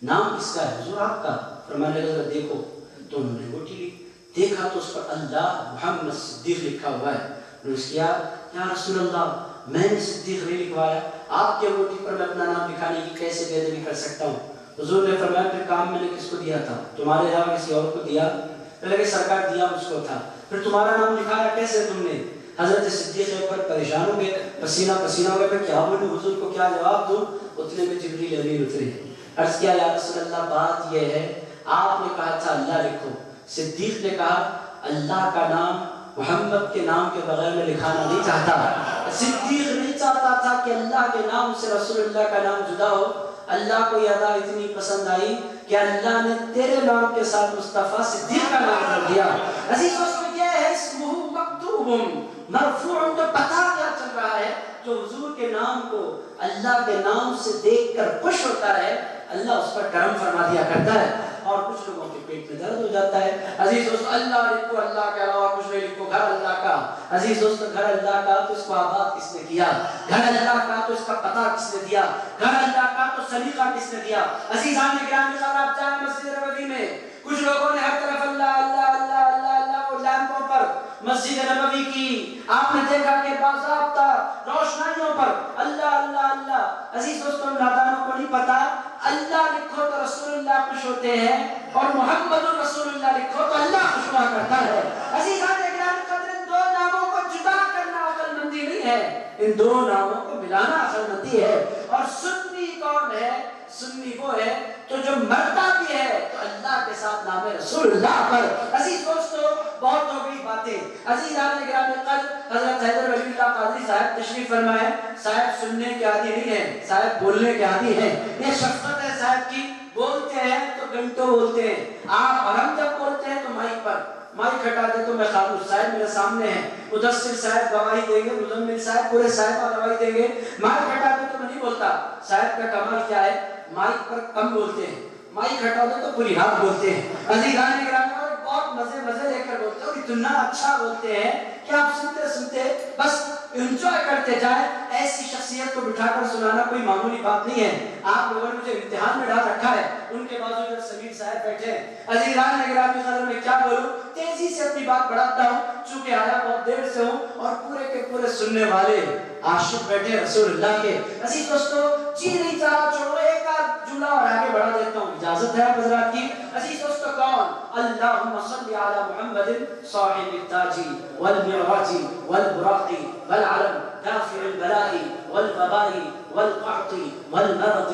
نام کس کا ہے؟ حضور آپ کا۔ فرمانے لگا دیکھو، تو انہوں نے انگوٹھی لی، دیکھا تو اس پر اللہ محمد صدیق لکھا ہوا ہے۔ انہوں نے کیا یا رسول اللہ میں نے صدیق نہیں لکھوایا، آپ کی انگوٹھی پر میں اپنا نام لکھانے کی کیسے بے ادبی کر سکتا ہوں؟ حضور نے فرمایا پھر کام میں نے کس کو دیا تھا؟ تمہارے علاوہ کسی اور کو دیا؟ لگے سرکار دیا مجھ کو تھا، پھر تمہارا نام لکھایا کیسے تم نے؟ حضرت صدیق پر پریشان ہو گئے، پسینہ پسینہ ہو گئے، پھر کیا بولوں حضور کو، کیا جواب دوں؟ اتنے میں جبریل امین اترے، عرض کیا یا رسول اللہ بات یہ ہے آپ نے کہا تھا اللہ لکھو، صدیق نے کہا اللہ کا نام محمد کے نام کے بغیر میں لکھانا نہیں چاہتا۔ صدیق نہیں چاہتا تھا کہ اللہ کے نام سے رسول اللہ کا نام جدا ہو۔ اللہ کو یہ ادا اتنی پسند آئی کہ اللہ نے تیرے نام کے ساتھ مصطفیٰ صدیق کا نام کر دیا۔ عزیز دوستو یہ ہے اسمہ مکتوب مرفوع، تو پتہ کیا چل رہا ہے؟ جو حضور کے نام کو اللہ کے نام سے دیکھ کر خوش ہوتا ہے اللہ اس پر کرم فرما دیا کرتا ہے، اور کچھ لوگوں کے پیٹ میں درد ہو جاتا ہے۔ عزیز دوستو اللہ لکھو، اللہ کے علاوہ کچھ نہیں لکھو، گھر اللہ کا۔ عزیز دوستو گھر اللہ کا تو اس کو آباد کس نے کیا؟ گھر اللہ کا تو اس کا پتہ کس نے دیا؟ گھر اللہ کا تو سلیقہ کس نے دیا؟ عزیزان گرامی آپ جائیں مسجد نبوی میں، کچھ لوگوں نے ہر طرف اللہ اللہ اللہ اللہ اللہ اور لیمپوں پر مسجد نبوی کی، آپ نے دیکھا کہ باضابطہ روشنائیوں پر اللہ اللہ اللہ۔ عزیز دوستوں نادانوں کو نہیں پتا اللہ لکھو تو رسول اللہ خوش ہوتے ہیں، اور محمد رسول اللہ لکھو تو اللہ خوش ہوا کرتا ہے۔ عزیزان اکرام قدر ان دو ناموں کو جدا کرنا عقل مندی نہیں ہے، ان دو ناموں کو ملانا عقل مندی ہے۔ اور سنی کون ہے؟ سنی وہ ہے تو جو مرتا بھی ہے تو اللہ کے ساتھ نام رسول اللہ پر۔ عزیز دوستو بہت ہو گئی باتیں۔ عزیزان گرامی قدر حضرت حیدر ولی اللہ قادری صاحب تشریف فرمائے، صاحب سننے کے عادی نہیں ہیں، صاحب بولنے کے عادی ہیں۔ یہ شفقت ہے صاحب کی، بولتے ہیں تو گھنٹوں بولتے ہیں، آپ اور ہم جب بولتے ہیں تو مائک پر مائک ہٹا دے تو میں خاموش، صاحب میرے سامنے ہیں، مدثر صاحب گواہی دیں گے، مزمل صاحب پورے صاحب گواہی دیں گے، مائک ہٹا دے تو میں نہیں بولتا۔ صاحب کا کمال کیا ہے؟ مائک پر کم بولتے ہیں، مائک ہٹا دے تو پوری رات بولتے ہیں۔ عزیزان گرامی بہت مزے مزے لے کر بولتے ہیں، اور اتنا اچھا بولتے ہیں کہ آپ سنتے سنتے بس انجوائے کرتے جائیں۔ ایسی شخصیت کو بٹھا کر سنانا کوئی معمولی بات نہیں ہے۔ آپ لوگوں نے مجھے امتحان میں ڈال رکھا ہے، ان کے بازو میں سمیر صاحب بیٹھے ہیں۔ عزیزان گرامی قدر میں کیا بولوں، تیزی سے اپنی بات بڑھاتا ہوں چونکہ آیا بہت دیر سے ہوں، اور پورے کے پورے سننے والے عاشق بیٹھے رسول اللہ کے۔ عزیز دوستو جی نہیں چاہا چھوڑو ایک آدھ جملہ اور آگے بڑھا دیتا ہوں، اجازت ہے آپ حضرات کی؟ عزیز دوستو کون؟ اللہم صلی علی محمد صاحب التاج والمعراج والبراق والعلم دافع البلاء والوباء والقحط والمرض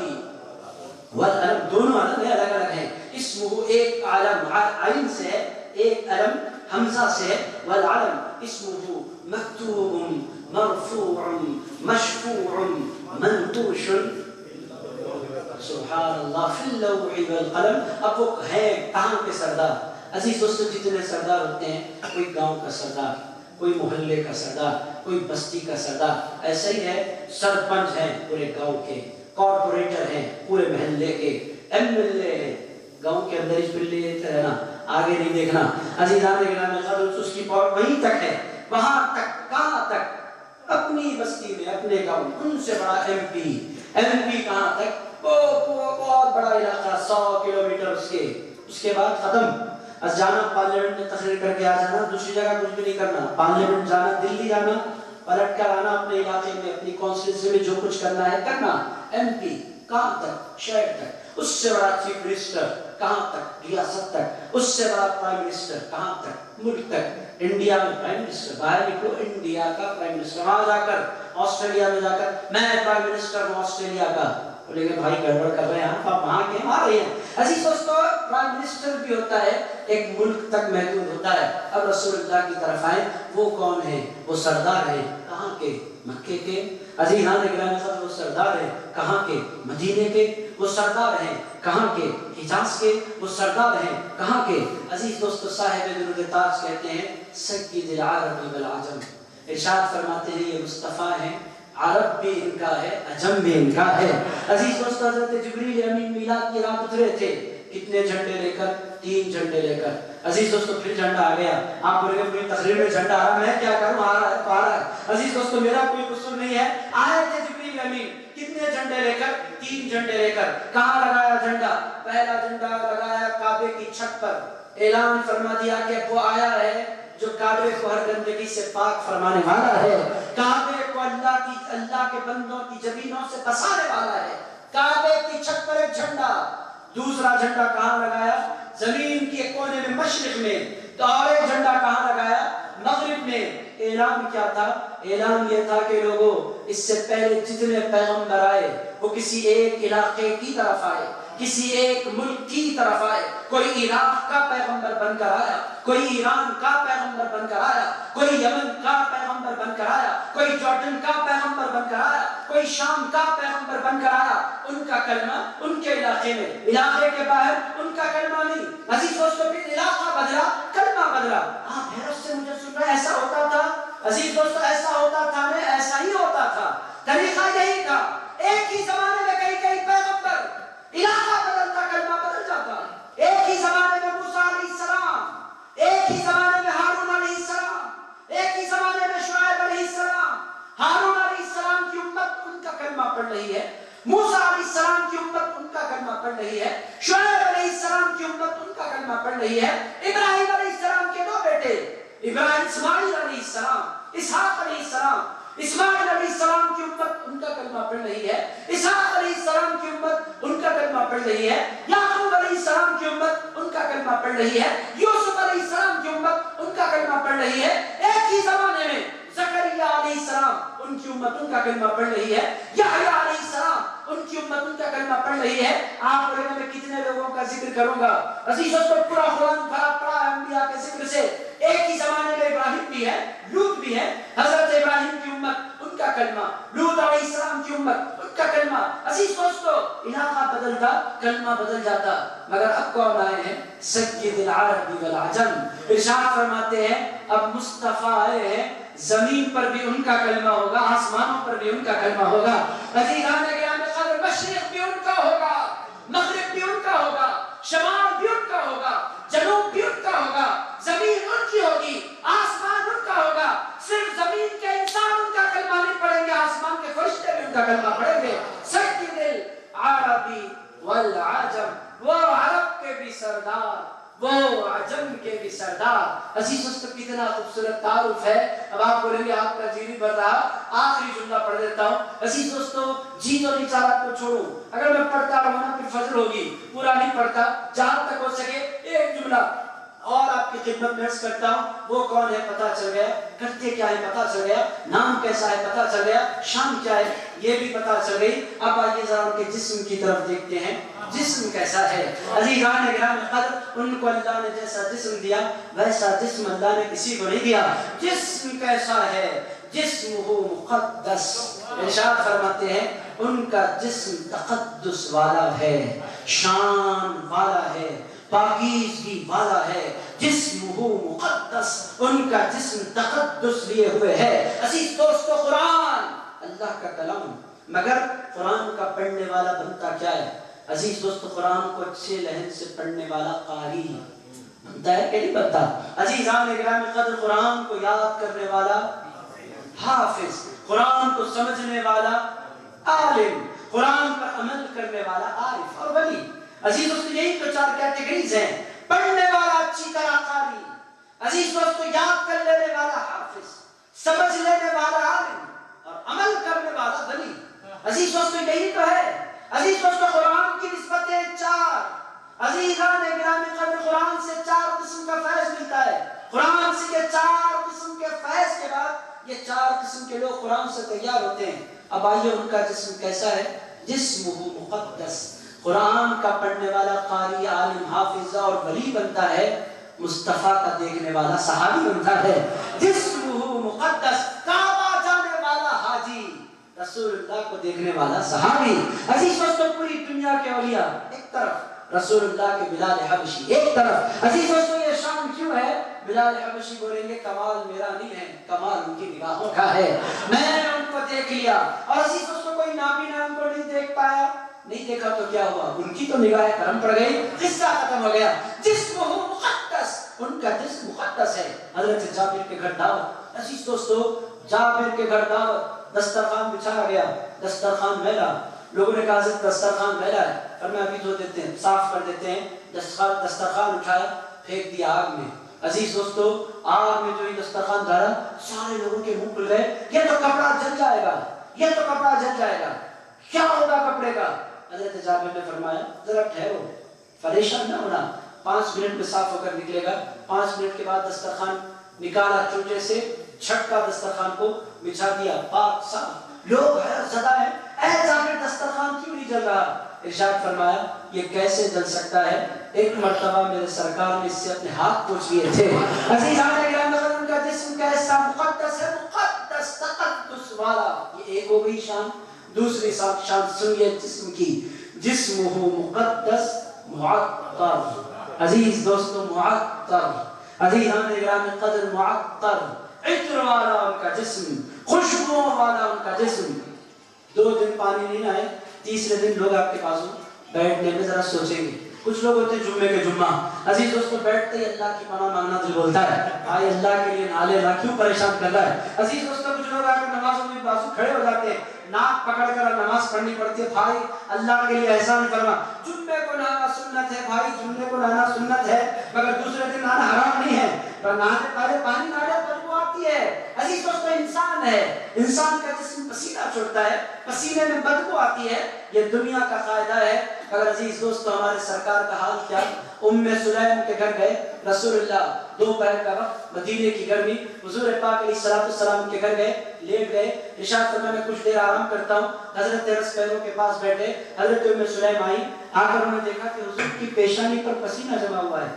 والعلم، دونوں علم الگ الگ ہیں۔ اسمہ ایک علم عین سے ہے، ایک علم حمزہ سے ہے، والعلم اسمہ مکتوب مرفوع مشفوع منقوش سبحان اللہ فی اللوح والقلم۔ اب وہ ہے کہاں کے سردار؟ عزیز دوستو جتنے سردار ہوتے ہیں، کوئی گاؤں کا سردار، کوئی محلے کا سردار، کوئی بستی کا سردار، ایسا ہی ہے سرپنچ ہیں پورے گاؤں کے، کارپوریٹر ہیں پورے محلے کے، ایم ایل اے ہیں، گاؤں کے اندر اس ملے رہنا، آگے نہیں دیکھنا۔ عزیزان گرامی قدر اس کی پاور وہیں تک ہے، وہاں تک، کہاں تک؟ اپنی بستی میں، اپنے گاؤں، ان سے بڑا ایم پی کہاں تک؟ بہت بڑا علاقہ 100 کلومیٹر اس کے بعد ختم۔ از جانا پارلیمنٹ میں تقریر کر کے آ جانا، دوسری جگہ کچھ بھی نہیں کرنا، پارلیمنٹ جانا، دلی جانا، پلٹ کر آنا اپنے علاقے میں، اپنی کانسٹیٹوئنسی میں جو کچھ کرنا ہے کرنا۔ ایم پی کہاں تک؟ شہر تک۔ اس سے بڑا چیف منسٹر کہاں تک؟ ریاست تک۔ اس سے بڑا پرائم منسٹر کہاں تک؟ ملک تک۔ انڈیا میں پرائم منسٹر، باہر نکلو انڈیا کا پرائم منسٹر، وہاں جا کر آسٹریلیا میں جا کر میں پرائم منسٹر ہوں آسٹریلیا کا، لیکن بھائی گڑبڑ کر رہے ہیں آپ وہاں کے آ رہے ہیں۔ عزیز دوستو پرائم منسٹر بھی ہوتا ہے ایک ملک تک محدود ہوتا ہے. اب رسول اللہ کی طرف آئیں. وہ کون ہیں؟ وہ سردار ہیں. کہاں کے؟ مکے کے. عزیزان گرامی صاحب وہ سردار ہیں. کہاں کے؟ مدینے کے. وہ سردار ہیں. کہاں کے؟ حجاز کے. وہ سردار ہیں. کہاں کے؟ عزیز دوستو صاحب درود تاج کہتے ہیں سید العرب والعجم. ارشاد فرماتے ہیں یہ مصطفیٰ ہیں، عرب بھی ان کا ہے، عجم بھی ان کا ہے. عزیز دوستو حضرت جبریل امین میلاد کی رات اترے تھے. کتنے جھنڈے لے کر؟ 3 جھنڈے لے کر. عزیز دوستو پھر جھنڈا آ گیا. آپ بولے گے پوری تقریر میں جھنڈا آ رہا، میں کیا کروں؟ آ رہا ہے تو آ رہا ہے. عزیز دوستو میرا کوئی قصور نہیں ہے. آئے تھے جبریل امین کتنے جھنڈے لے کر؟ 3 جھنڈے لے کر. کہاں لگایا جھنڈا؟ پہلا جھنڈا لگایا کعبے کی چھت پر. اعلان فرما دیا کہ وہ آیا ہے جو کعبے کو ہر گندگی سے پاک فرمانے والا ہے. کعبے کو اللہ کے بندوں کی زمینوں سے بسانے والا ہے. کعبے کی چھت پر ایک جھنڈا. دوسرا جھنڈا کہاں لگایا؟ زمین کے کونے میں مشرق میں. تو اور ایک جھنڈا کہاں لگایا؟ مغرب میں. اعلان کیا تھا؟ اعلان یہ تھا کہ لوگوں اس سے پہلے جتنے پیغمبر آئے وہ کسی ایک علاقے کی طرف آئے، کسی ایک ملک کی طرف آئے. کوئی عراق کا پیغمبر بن کر آیا، کوئی ایران کا پیغمبر بن کر آیا، کوئی یمن کا پیغمبر بن کر آیا، کوئی جارڈن کا پیغمبر بن کر آیا، کوئی شام کا پیغمبر بن کر آیا. ان کا کلمہ ان کے علاقے میں، علاقے کے باہر ان کا کلمہ نہیں. عزیز دوستو پھر علاقہ بدلا، کلمہ بدلا. آپ حیرت سے مجھے سن رہے ہیں ایسا ہوتا تھا؟ عزیز دوستو ایسا ہوتا تھا نہیں، ایسا ہی ہوتا تھا. طریقہ یہی تھا. ایک ہی زمانے میں کئی پیغمبر، علاقہ بدلتا کلمہ بدل جاتا. ایک ہی زمانے میں موسیٰ علیہ السلام، ایک ہی زمانے میں ہارون علیہ السلام، ایک ہی زمانے میں شعیب علیہ السلام. ہارون علیہ السلام کی امت ان کا کلمہ پڑھ رہی ہے، موسیٰ علیہ السلام کی امت ان کا کلمہ پڑھ رہی ہے، شعیب علیہ السلام کی امت ان کا کلمہ پڑھ رہی ہے. ابراہیم علیہ السلام کے 2 بیٹے، اسماعیل علیہ السلام، اسحاق علیہ السلام. اسماعیل علیہ السلام کی امت ان کا کلمہ پڑھ رہی ہے، اسحاق علیہ السلام کی امت ان کا کلمہ پڑھ رہی ہے، یعقوب علیہ السلام کی امت ان کا کلمہ پڑھ رہی ہے، یوسف علیہ السلام کی امت ان کا کلمہ پڑھ رہی ہے. ایک ہی زمانے میں زکریا علیہ السلام ان کی امت ان کا کلمہ پڑھ رہی ہے، یحییٰ علیہ السلام ان کی امت ان کا کلمہ پڑھ رہی ہے. آپ بولیں گے میں کتنے لوگوں کا ذکر کروں گا؟ عزیزوں کو پورا قرآن بھرا پڑا ہے انبیاء کے ذکر سے. ایک ہی زمانے میں ابراہیم بھی ہے، لوط بھی ہے. حضرت ابراہیم کی امت ان کا کلمہ، لوط علیہ السلام کی امت ان کا کلمہ. عزیز دوستو علاقہ بدلتا کلمہ بدل جاتا. مگر اب کون آئے ہیں؟ سید العرب والعجم. ارشاد فرماتے ہیں اب مصطفیٰ آئے ہیں، زمین پر بھی ان کا کلمہ ہوگا، آسمانوں پر بھی ان کا کلمہ ہوگا. عزیزان گرامی قدر مشرق بھی ان کا ہوگا، مغرب بھی ان کا ہوگا، شمال بھی ان کا ہوگا، جنوب بھی ان کا ہوگا. زمین ان کی ہوگی، آسمان ان کا ہوگا. صرف زمین کے انسان ان کا کلمہ نہیں پڑھیں گے، آسمان کے فرشتے بھی ان کا کلمہ پڑھیں گے. سید العربی والعجم. وہ عرب کے بھی سردار، وہ عجم کے بھی سردار. عزیز دوستو کتنا خوبصورت تعارف ہے. اب آپ بولیں گے آپ کا جی نہیں بڑھ رہا، آخری جملہ پڑھ دیتا ہوں. عزیز دوستو جی تو نہیں چاہ رہا کو چھوڑوں، اگر میں پڑھتا رہوں نا پھر فجر ہوگی. پورا نہیں پڑھتا، جہاں تک ہو سکے ایک جملہ اور آپ کی خدمت میں عرض کرتا ہوں. وہ کون ہے پتہ چل گیا، کرتے کیا ہے پتہ چل گیا، نام کیسا ہے پتہ چل گیا، شان کیا ہے یہ بھی پتہ چل گئی. اب آئیے ذرا ان کے جسم کی طرف دیکھتے ہیں، جسم کیسا ہے. عزیزان گرامی قدر ان کو اللہ نے جیسا جسم دیا ویسا جسم اللہ نے کسی کو نہیں دیا. جسم کیسا ہے؟ جسمہ مقدس. ارشاد فرماتے ہیں ان کا جسم تقدس والا ہے، شان والا ہے، پاکیزگی والا ہے. جسمہ مقدس، ان کا جسم تقدس لیے ہوئے ہے. عزیز دوستو قرآن اللہ کا کلام، مگر قرآن کا پڑھنے والا بنتا کیا ہے؟ عزیز دوستو قرآن کو اچھے لہن سے پڑھنے والا قاری بنتا ہے کہ نہیں بنتا؟ عزیزان گرامی قدر قرآن کو یاد کرنے والا حافظ، قرآن کو سمجھنے والا عالم، قرآن پر عمل کرنے والا عارف اور ولی. عزیز دوستو یہی تو 4 کیٹیگریز ہیں. پڑھنے والا اچھی طرح قاری، عزیز دوستو یاد کر لینے والا حافظ، سمجھ لینے والا عالم اور عمل کرنے والا ولی. عزیز دوستو یہی تو ہے. عزیز دوستو قرآن کی نسبتیں 4. عزیزان گرامی قدر قرآن سے 4 قسم کا فیض ملتا ہے. قرآن سے یہ 4 قسم کے فیض کے بعد یہ 4 قسم کے لوگ قرآن سے تیار ہوتے ہیں. اب آئیے ان کا جسم کیسا ہے؟ جسمہ مقدس. قرآن کا پڑھنے والا قاری، عالم، حافظ اور ولی بنتا ہے، مصطفیٰ کا دیکھنے والا صحابی بنتا ہے۔ جسمہ مقدس، کعبہ جانے والا حاجی، رسول اللہ کو دیکھنے والا صحابی۔ عزیز دوستو، پوری دنیا کے اولیاء ایک طرف، رسول اللہ کے بلال حبشی ایک طرف۔ عزیز دوستو، یہ شان کیوں ہے؟ بلال حبشی بولیں گے کمال میرا نہیں ہے، کمال ان کی نگاہوں کا ہے، میں نے ان کو دیکھ لیا۔ اور عزیز دوستو، کوئی نابینا ان کو نہیں دیکھ پایا، نہیں دیکھا تو کیا ہوا؟ ان کی تو نگاہ کرم پڑ گئی، قصہ ختم ہو گیا۔ جسمہ مقدس، ان کا جسم مقدس ہے۔ حضرت جابر کے گھر دعوت، عزیز دوستو، جابر کے گھر دعوت، دسترخوان بچھایا گیا، دسترخوان میلا، لوگوں نے کہا حضرت دسترخوان میلا ہے، فرمایا ابھی دھو دیتے ہیں، صاف کر دیتے ہیں۔ دسترخوان اٹھایا، پھینک دیا آگ میں۔ عزیز دوستو، آگ میں جو ہی دسترخوان دھرا، سارے لوگوں کے منہ کھل گئے، یہ تو کپڑا جل جائے گا، یہ تو کپڑا جل جائے گا، کیا ہوگا کپڑے کا؟ حضرت جابر نے فرمایا ذرا ٹھہرو، پریشان نہ ہونا، 5 منٹ میں صاف ہو کر نکلے گا۔ 5 منٹ کے بعد دسترخوان نکالا چوٹے سے، جھٹکا دسترخوان کو بچھا دیا، پاک صاف۔ لوگ حیرت زدہ ہیں، اے جابر دسترخوان کیوں نہیں جل رہا؟ ارشاد فرمایا یہ کیسے جل سکتا ہے؟ ایک مرتبہ میرے سرکار نے اس سے اپنے ہاتھ پوچھ لیے تھے۔ عزیزان گرامی، ان کا جسم کیسا مقدس ہے، مقدس تقدس والا۔ یہ ایک ہو گئی شان۔ دوسری شان سنیے جسم کی، جسمہ مقدس معطر۔ عزیز دوستو، معطر، عزیزان گرامی قدر، معطر، عطر والا ان کا جسم، خوشبو والا ان کا جسم۔ 2 دن پانی نہیں آئے، تیسرے دن لوگ آپ کے پاس بیٹھنے میں ذرا سوچیں گے۔ کچھ لوگ ہوتے ہیں جمعے کے جمعہ، عزیز دوستو بیٹھتے ہی اللہ کی پناہ مانگنا دل بولتا ہے، آئے اللہ کے لیے نالے لا، کیوں پریشان کر رہا ہے؟ عزیز دوستو، کچھ لوگ آکر نمازوں میں بازو کھڑے ہو جاتے ہیں، ناک پکڑ کر نماز پڑھنی پڑتی ہے، بھائی اللہ کے لیے احسان فرما، جمعے کو نہانا سنت ہے بھائی، جمعے کو نہانا سنت ہے، مگر دوسرے دن نہانا حرام نہیں ہے، پر نہانے پہلے پانی نہانے بدبو آتی ہے۔ عزیز دوستو، انسان ہے، انسان کا جسم پسینہ چھوڑتا ہے، پسینے میں بدبو آتی ہے، یہ دنیا کا قاعدہ ہے۔ اگر عزیز دوستو، ہمارے سرکار کا حال کیا؟ ام سلیم کے گھر گئے، رسول اللہ، دوپہر کا وقت، مدینے کی گرمی، حضور پاک علیہ السلام کے گھر گئے، لیٹ گئے، ارشاد فرمایا میں کچھ دیر آرام کرتا ہوں۔ حضرت رس پیروں کے پاس بیٹھے، حضرت ام سلیم آئی، آ کر انہوں نے دیکھا کہ حضور کی پیشانی پر پسینہ جمع ہوا ہے۔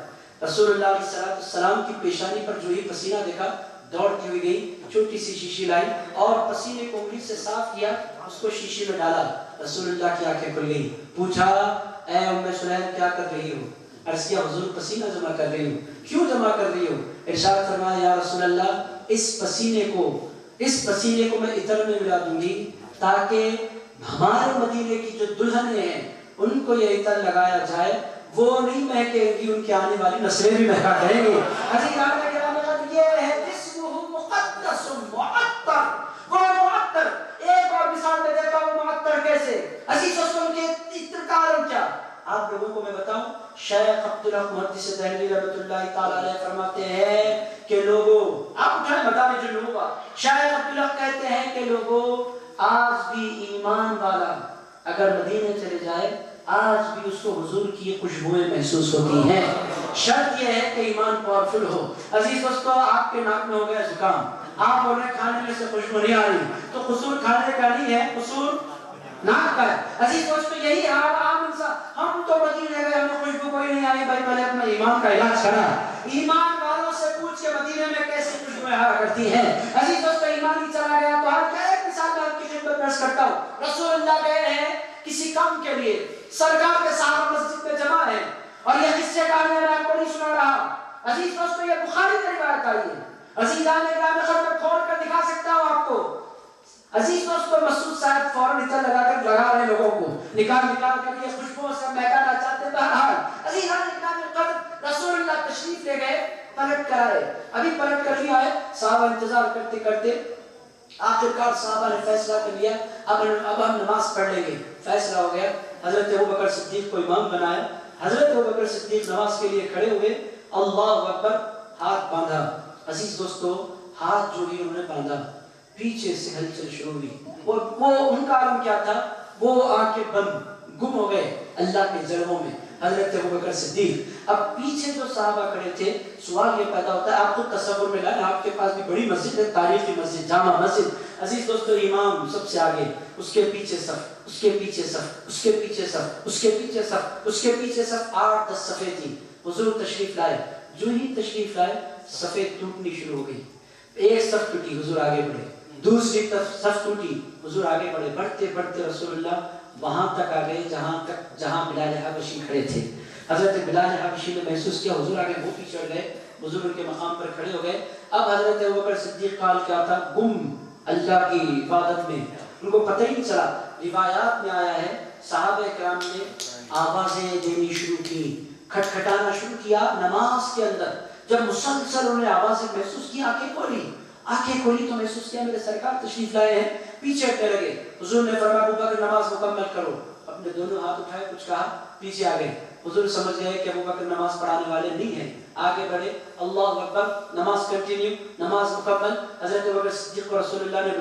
رسول اللہ علیہ السلام کی پیشانی پر جو ہی پسینہ دیکھا، دوڑتی ہوئی گئی، چھوٹی سی شیشی لائی اور پسینے کو انگلی سے صاف کیا، اس کو شیشی میں ڈالا۔ رسول اللہ کی آنکھیں کھل گئی، پوچھا اے ام سلیم کیا کر رہی ہو؟ عرض کیا حضور پسینہ جمع کر رہی ہوں۔ کیوں جمع کر رہی ہو؟ ارشاد فرمایا یا رسول اللہ اس پسینے کو میں عطر میں ملا دوں گی تاکہ ہمارے مدینے کی جو دلہنیں ہیں ان کو یہ عطر لگایا جائے، وہ نہیں مہکیں گی، ان کی آنے والی نسلیں بھی مہکا کریں گی۔ عزیزان کرام، یہ ہے جسمہ مقدس معطر، وہ معطر۔ ایک اور مثال میں دیکھا وہ معطر کیسے؟ عزیز دوستوں، کے عطر کا عالم کیا؟ آپ لوگوں کو میں بتاؤں، شیخ عبدالحق محدث دہلوی رحمۃ اللہ تعالیٰ علیہ فرماتے ہیں کہ لوگوں، آپ اٹھائیں بتا دیجیے لوگوں کا، شیخ عبدالحق کہتے ہیں کہ لوگوں، آج بھی ایمان والا اگر مدینے چلے جائے، آج بھی اس کو حضور کی خوشبوئیں محسوس ہوتی ہیں، شرط یہ ہے کہ ایمان پاورفل ہو۔ عزیز دوستو، آپ کے ناک میں ہو گیا زکام، آپ بول رہے کھانے میں سے خوشبو نہیں آ رہی، تو قصور کھانے کا نہیں ہے، قصور ناک کا ہے۔ عزیز دوستو، یہی حال عام انسان، ہم تو مدینے گئے، ہمیں خوشبو کوئی نہیں آئی، بھائی پہلے اپنا ایمان کا علاج کرا، ایمان والوں سے پوچھ کے مدینے میں کیسی خوشبوئیں آیا کرتی ہیں۔ عزیز دوستو، ایمان ہی چلا گیا تو ہر کیا ایک مثال میں آپ کی خدمت پیش کرتا ہوں۔ رسول اللہ گئے ہیں کسی کام کے لیے، سرکار کے صحابہ مسجد میں جمع ہیں، اور یہ قصے کہانیاں میں آپ کو نہیں سنا رہا۔ عزیز دوستو، یہ بخاری کی روایت آئی ہے، عزیزان گرامی میں کھول کر دکھا سکتا ہوں آپ کو۔ عزیز دوستو، مسعود صاحب فوراً عطر لگا رہے ہیں لوگوں کو، نکال کر یہ خوشبو سے مہکانا چاہتے ہیں۔ بہرحال عزیزان گرامی قدر، رسول اللہ تشریف لے گئے، پلٹ کر آئے، ابھی پلٹ کر نہیں آئے، صحابہ انتظار کرتے کرتے آخرکار صحابہ نے فیصلہ کر لیا اب ہم نماز پڑھ لیں گے۔ فیصلہ ہو گیا، حضرت ابوبکر صدیق کو امام بنایا، حضرت ابوبکر صدیق نماز کے لیے کھڑے ہوئے، اللہ اکبر، ہاتھ باندھا۔ عزیز دوستو، ہاتھ جو ہی انہوں نے باندھا، پیچھے سے ہلچل شروع ہوئی، وہ ان کا عالم کیا تھا؟ وہ آنکھیں بند گم ہو گئے اللہ کے جلووں میں، حضرت ابوبکر صدیق۔ اب پیچھے جو صحابہ کھڑے تھے، سوال یہ پیدا ہوتا ہے، آپ کو تصور میں لائیں، آپ کے پاس بھی بڑی مسجد ہے، تاریخی مسجد، جامع مسجد، عزیز دوستو، امام سب سے آگے، اس کے پیچھے صف، اس کے پیچھے صف، اس کے پیچھے صف، اس کے پیچھے صف، اس کے پیچھے صف، 8-10 صفیں تھیں. حضور تشریف لائے، جو ہی تشریف لائے صفیں ٹوٹنی شروع ہو گئی. ایک صف ٹوٹی، حضور آگے بڑھے، دوسری صف ٹوٹی، حضور آگے بڑھے. بڑھتے بڑھتے رسول اللہ وہاں تک آ گئے جہاں بلال حبشی کھڑے تھے. حضرت بلال حبشی نے محسوس کیا حضور آگے وہ پیچھے چڑھ گئے، حضور ان کے مقام پر کھڑے ہو گئے. اب حضرت ابوبکر صدیق قال کیا تھا، گم اللہ کی عبادت میں، ان کو پتہ ہی نہیں چلا. روایات میں آیا ہے صحابہ کرام نے آوازیں دینی شروع کی، کھٹکھٹانا شروع کیا نماز کے اندر. جب مسلسل انہوں نے آوازیں محسوس کی، آنکھیں کھولی تو محسوس کیا میرے سرکار تشریف لائے ہیں. پیچھے ہٹنے لگے. حضور نے فرمایا ابوبکر نماز مکمل کرو. اپنے دونوں ہاتھ اٹھائے، کچھ کہا، پیچھے آ گئے. حضور سمجھ گئے کہ ابوبکر نماز پڑھانے والے نہیں ہیں. آگے بڑھے، اللہ اکبر، نماز کنٹینیو، نماز مکمل. حضرت ابوبکر صدیق کو رسول اللہ نے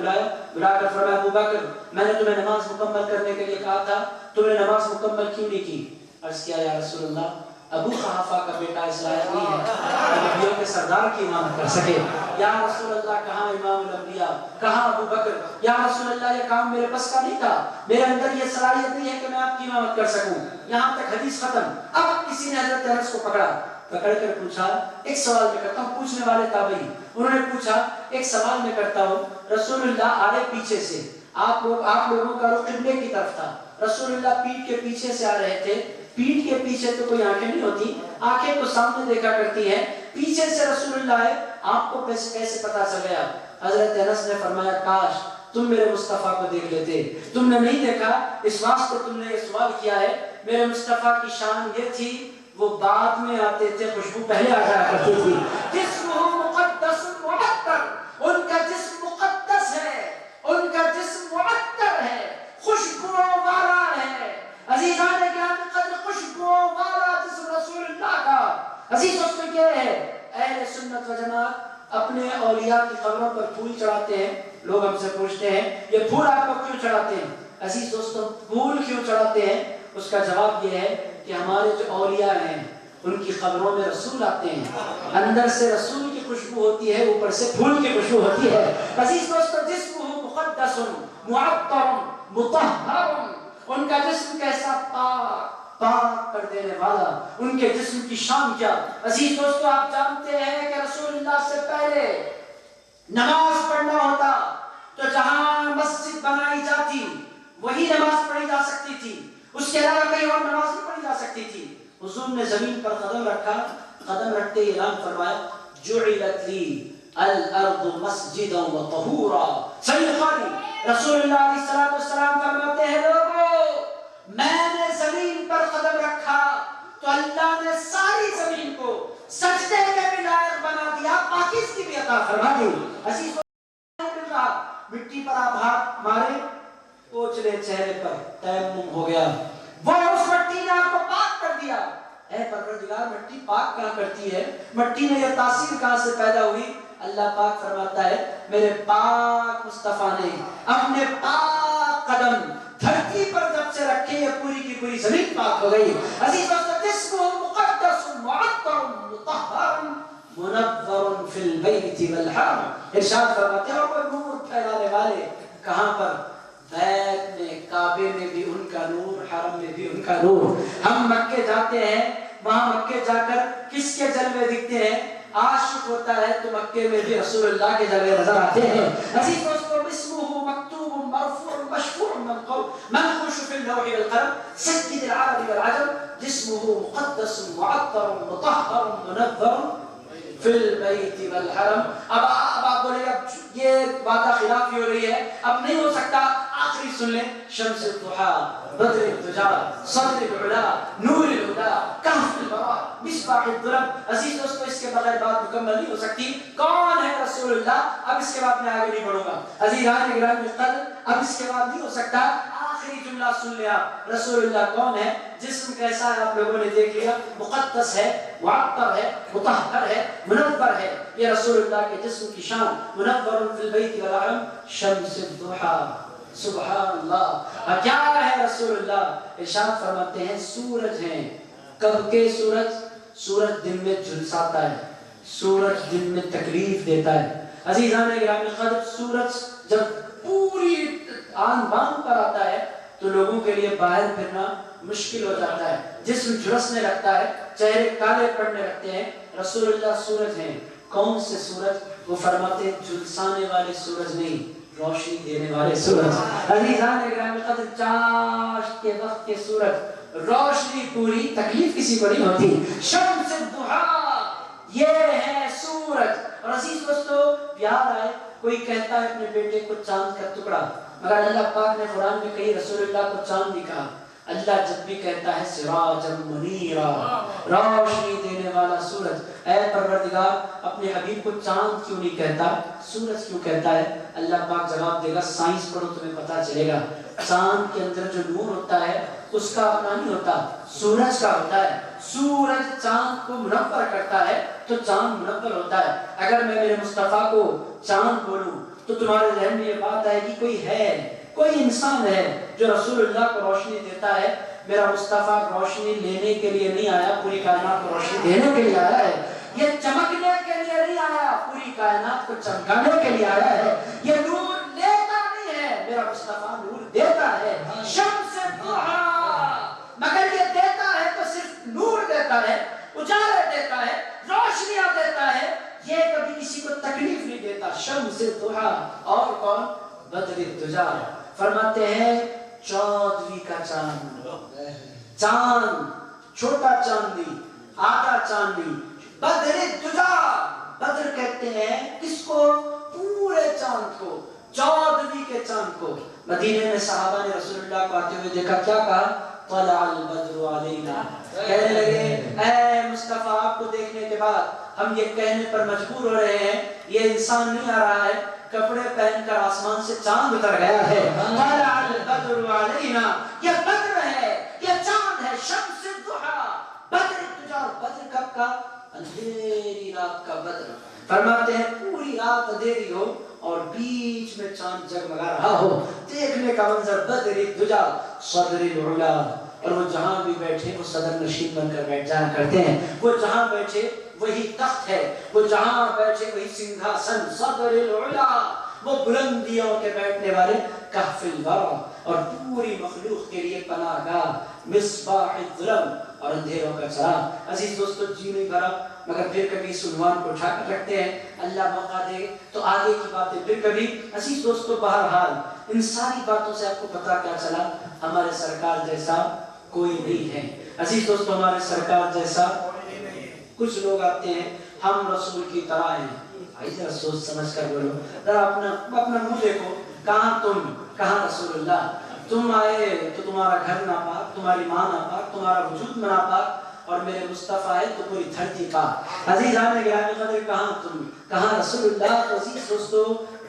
بلا کر فرمایا ابوبکر میں نے تمہیں نماز مکمل کرنے کے لیے کہا تھا، تم نے نماز مکمل کیوں نہیں کی؟ عرض کیا یا رسول اللہ ابو قحافہ کا بیٹا اس لائق نہیں ہے نبیوں کے سردار کی امامت کر سکے. یا رسول اللہ کہاں امام الانبیاء، کہاں ابو بکر؟ یا رسول اللہ یہ کام میرے بس کا نہیں تھا، میرے اندر یہ صلاحیت نہیں ہے کہ میں آپ کی امامت کر سکوں. یہاں تک حدیث ختم. اب کسی نے حضرت انس کو پکڑ کر پوچھا، ایک سوال میں کرتا ہوں، پوچھنے والے تابعی انہوں نے پوچھا ایک سوال میں کرتا ہوں، رسول اللہ آ رہے پیچھے سے، آپ لوگوں کا رخ قبلے کی طرف تھا، رسول اللہ پیٹھ کے پیچھے سے آ رہے تھے. پیٹھ کے پیچھے تو کوئی آنکھیں نہیں ہوتی، آنکھیں تو سامنے دیکھا کرتی ہیں، پیچھے سے رسول اللہ ہے، آپ کو کیسے پتا چل گیا؟ حضرت انس نے فرمایا کاش تم میرے مصطفیٰ کو دیکھ لیتے، تم نے نہیں دیکھا اس واسطے تم نے یہ سوال کیا ہے. میرے مصطفیٰ کی شان یہ تھی وہ بعد میں آتے تھے، خوشبو پہلے آ جایا کرتی تھی. جسمہ مقدس معطر، ان کا جسم مقدس ہے، ان کا جسم معطر ہے، خوشبو والا ہے. عزیزان گرامی قدر، خوشبو والا جسم رسول اللہ کا. عزیز دوستوں کیا ہے، اہل سنت و جماعت اپنے اولیاء کی قبروں پر پھول چڑھاتے ہیں. لوگ ہم سے پوچھتے ہیں یہ پھول آپ کو کیوں چڑھاتے ہیں؟ عزیز دوستوں پھول کیوں چڑھاتے ہیں؟ اس کا جواب یہ ہے کہ ہمارے جو اولیاء ہیں ان کی قبروں میں رسول آتے ہیں، اندر سے رسول کی خوشبو ہوتی ہے، اوپر سے پھول کی خوشبو ہوتی ہے. عزیز دوستوں جسمہ مقدس معطر مطہر، ان کا جسم کیسا پاک کر دینے والا، ان کے جسم کی شان کیا. عزیز دوستو آپ جانتے ہیں کہ رسول اللہ سے پہلے نماز پڑھنا ہوتا تو جہاں مسجد بنائی جاتی وہی نماز پڑھی جا سکتی تھی، اس کے علاوہ کہیں اور نماز نہیں پڑھی جا سکتی تھی. حضور نے زمین پر قدم رکھا، قدم رکھتے ہی اعلان فرمایا جعلت لی الارض مسجدا وطہورا. صحیح بخاری، رسول اللہ علیہ السلام فرماتے ہیں لوگوں میں نے زمین پر قدم رکھا تو اللہ نے ساری زمین کو سجدے کے بھی لائق بنا دیا، پاکیزگی بھی عطا فرما دی. عزیز مٹی پر آپ ہاتھ مارے، پوچھ لے چہرے پر، تیمم ہو گیا، وہ اس مٹی نے آپ کو پاک کر دیا. اے پروردگار مٹی پاک کہاں کرتی ہے؟ مٹی میں یہ تاثیر کہاں سے پیدا ہوئی؟ اللہ پاک فرماتا ہے میرے پاک مصطفیٰ نے اپنے پاک قدم دھرتی پر جب سے رکھے یہ پوری کی پوری زمین پاک ہو گئی. عزیز دوستو جسمہ مقدس معطر مطہر منور فی البیت والحرم. ارشاد فرماتے ہیں اور نور پھیلانے والے کہاں پر؟ بیت میں، کعبے میں بھی ان کا نور، حرم میں بھی ان کا نور. ہم مکے جاتے ہیں، وہاں مکے جا کر کس کے جلوے دکھتے ہیں؟ عاشق ہوتا ہے تو مکے میں بھی رسول اللہ کے جلوے نظر آتے ہیں. عزیز دوستو اسمہ مکتوب مرفوع مشفوع منقوش فی اللوح والقلم سید العرب والعجم. جسمہ مقدس معطر مطہر منور فی البیت والحرم. اب آپ بولے اب یہ بات خلافی ہو رہی ہے، اب نہیں ہو سکتا. آخری سن لیں، شمس الضحى بدر الدجى صدر العلا نور الہدى کہف البراء مصباح الظلم. عزیز دوستو اس کے بغیر بات مکمل نہیں ہو سکتی. کون ہے رسول اللہ؟ اب اس کے بعد میں آگے نہیں بڑھوں گا. عزیزان گرامی قدر اب اس کے بعد نہیں ہو سکتا. آخری جملہ سن لیا، رسول اللہ کون ہے؟ جسم کیسا ہے آپ لوگوں نے دیکھ لیا، مقدس ہے، معطر ہے، مطہر ہے، منور ہے. یہ رسول اللہ کے جسم کی شان. منور فی البیت والحرم شمس الضحى. سبحان اللہ. کیا ہے رسول اللہ؟ ارشاد فرماتے ہیں سورج ہیں. کب کے سورج؟ سورج دن میں جھلساتا ہے، سورج دن میں تکلیف دیتا ہے. عزیزان گرامی قدر سورج جب پوری آن بان پر آتا ہے تو لوگوں کے لیے باہر پھرنا مشکل ہو جاتا ہے، جسم جھلسنے لگتا ہے، چہرے کالے پڑنے لگتے ہیں۔ رسول اللہ سورج ہیں، کون سے سورج؟ وہ فرماتے ہیں جھلسانے والے سورج نہیں، روشنی دینے والے سورج۔ عزیزان گرامی قدر، چاشت کے وقت کے سورج، روشنی پوری، تکلیف کسی کو نہیں ہوتی۔ شمس الضحیٰ، یہ ہے سورج۔ اور عزیز دوستو، پیار آئے، کوئی کہتا ہے اپنے بیٹے کو چاند کا ٹکڑا، مگر اللہ پاک نے قرآن میں کہی رسول اللہ کو چاند بھی کہا۔ اللہ جب بھی کہتا ہے سراجا منیرا، روشنی دینے والا سورج، اے پروردگار اپنے حبیب کو چاند کیوں نہیں کہتا، سورج کیوں کہتا ہے؟ اللہ پاک جواب دے گا، سائنس پڑھو تمہیں پتہ چلے گا۔ چاند کے اندر جو نور ہوتا ہے اس کا اپنا نہیں ہوتا، سورج کا ہوتا ہے۔ سورج چاند کو منور کرتا ہے تو چاند منور ہوتا ہے۔ اگر میں میرے مصطفیٰ کو چاند بولوں تو تمہارے ذہن میں یہ بات آئے گی کوئی ہے، کوئی انسان ہے جو رسول اللہ کو روشنی دیتا ہے۔ میرا مصطفیٰ روشنی لینے کے لیے نہیں آیا، پوری کائنات کو روشنی دینے کے لیے آیا ہے۔ یہ چمکنے کے لیے نہیں آیا، پوری کائنات کو چمکانے کے لیے آیا ہے۔ یہ نور لیتا نہیں ہے، میرا مصطفیٰ نور دیتا ہے۔ شمس الضحیٰ، مگر یہ دیتا ہے تو صرف نور دیتا ہے، اجالے دیتا ہے، روشنیاں دیتا ہے، یہ کبھی کسی کو تکلیف نہیں دیتا۔ شمس الضحیٰ، اور کون؟ بدر الدجا، فرماتے ہیں 14ویں کا چاند، چاند چھوٹا چاندی، آدھا چاندی، بدر الدجا، بدر کہتے ہیں کس کو؟ پورے چاند کو، 14ویں کے چاند کو۔ مدینے میں صحابہ نے رسول اللہ کو آتے ہوئے دیکھا، کیا کہا؟ طلع البدر علینا، کہنے لگے اے مصطفیٰ آپ کو دیکھنے کے بعد ہم یہ کہنے پر مجبور ہو رہے ہیں یہ انسان نہیں آ رہا ہے، کپڑے پہن کر آسمان سے چاند اتر گیا ہے۔ طلع البدر علینا، یہ بدر ہے، یہ چاند ہے، شمس الضحیٰ، بدر الدجا۔ بدر کب کا؟ اندھیری رات کا بدر۔ فرماتے ہیں پوری رات اندھیری ہو اور بیچ میں چاند جگمگا رہا ہو، دیکھنے کا منظر بدر الدجا، صدر العلا۔ اور وہ جہاں بھی بیٹھے وہ صدر نشین بن کر بیٹھ جانا کرتے ہیں، وہ جہاں بیٹھے وہی تخت ہے، وہ جہاں بیٹھے وہی سنگھاسن، صدر العلا، وہ بلندیوں کے بیٹھنے والے، کہف الورا، اور پوری مخلوق کے لیے پناہ گاہ، مصباح الظلم، اور اندھیروں کا چراغ۔ عزیز دوستو، جی نہیں بھرا مگر پھر کبھی اس عنوان کو اٹھا کر رکھتے ہیں، اللہ موقع دے تو آگے کی باتیں پھر کبھی۔ عزیز دوستو، بہرحال ان ساری باتوں سے آپ کو پتہ کیا چلا؟ ہمارے سرکار جیسا کوئی نہیں ہے۔ عزیز دوستو، ہمارے سرکار جیسا کچھ لوگ آتے ہیں، ہم رسول کی طرح ہیں۔ بھائی ذرا سوچ سمجھ کر بولو، ذرا اپنا منہ دیکھو، کہاں تم، کہاں رسول اللہ؟ تم آئے تو تمہارا گھر ناپاک، تمہاری ماں ناپاک، تمہارا وجود ناپاک، اور میرے مصطفیٰ ہے تو پوری دھرتی پاک۔ عزیزان گرامی قدر، کہاں تم، کہاں رسول اللہ؟ تو عزیز دوستو،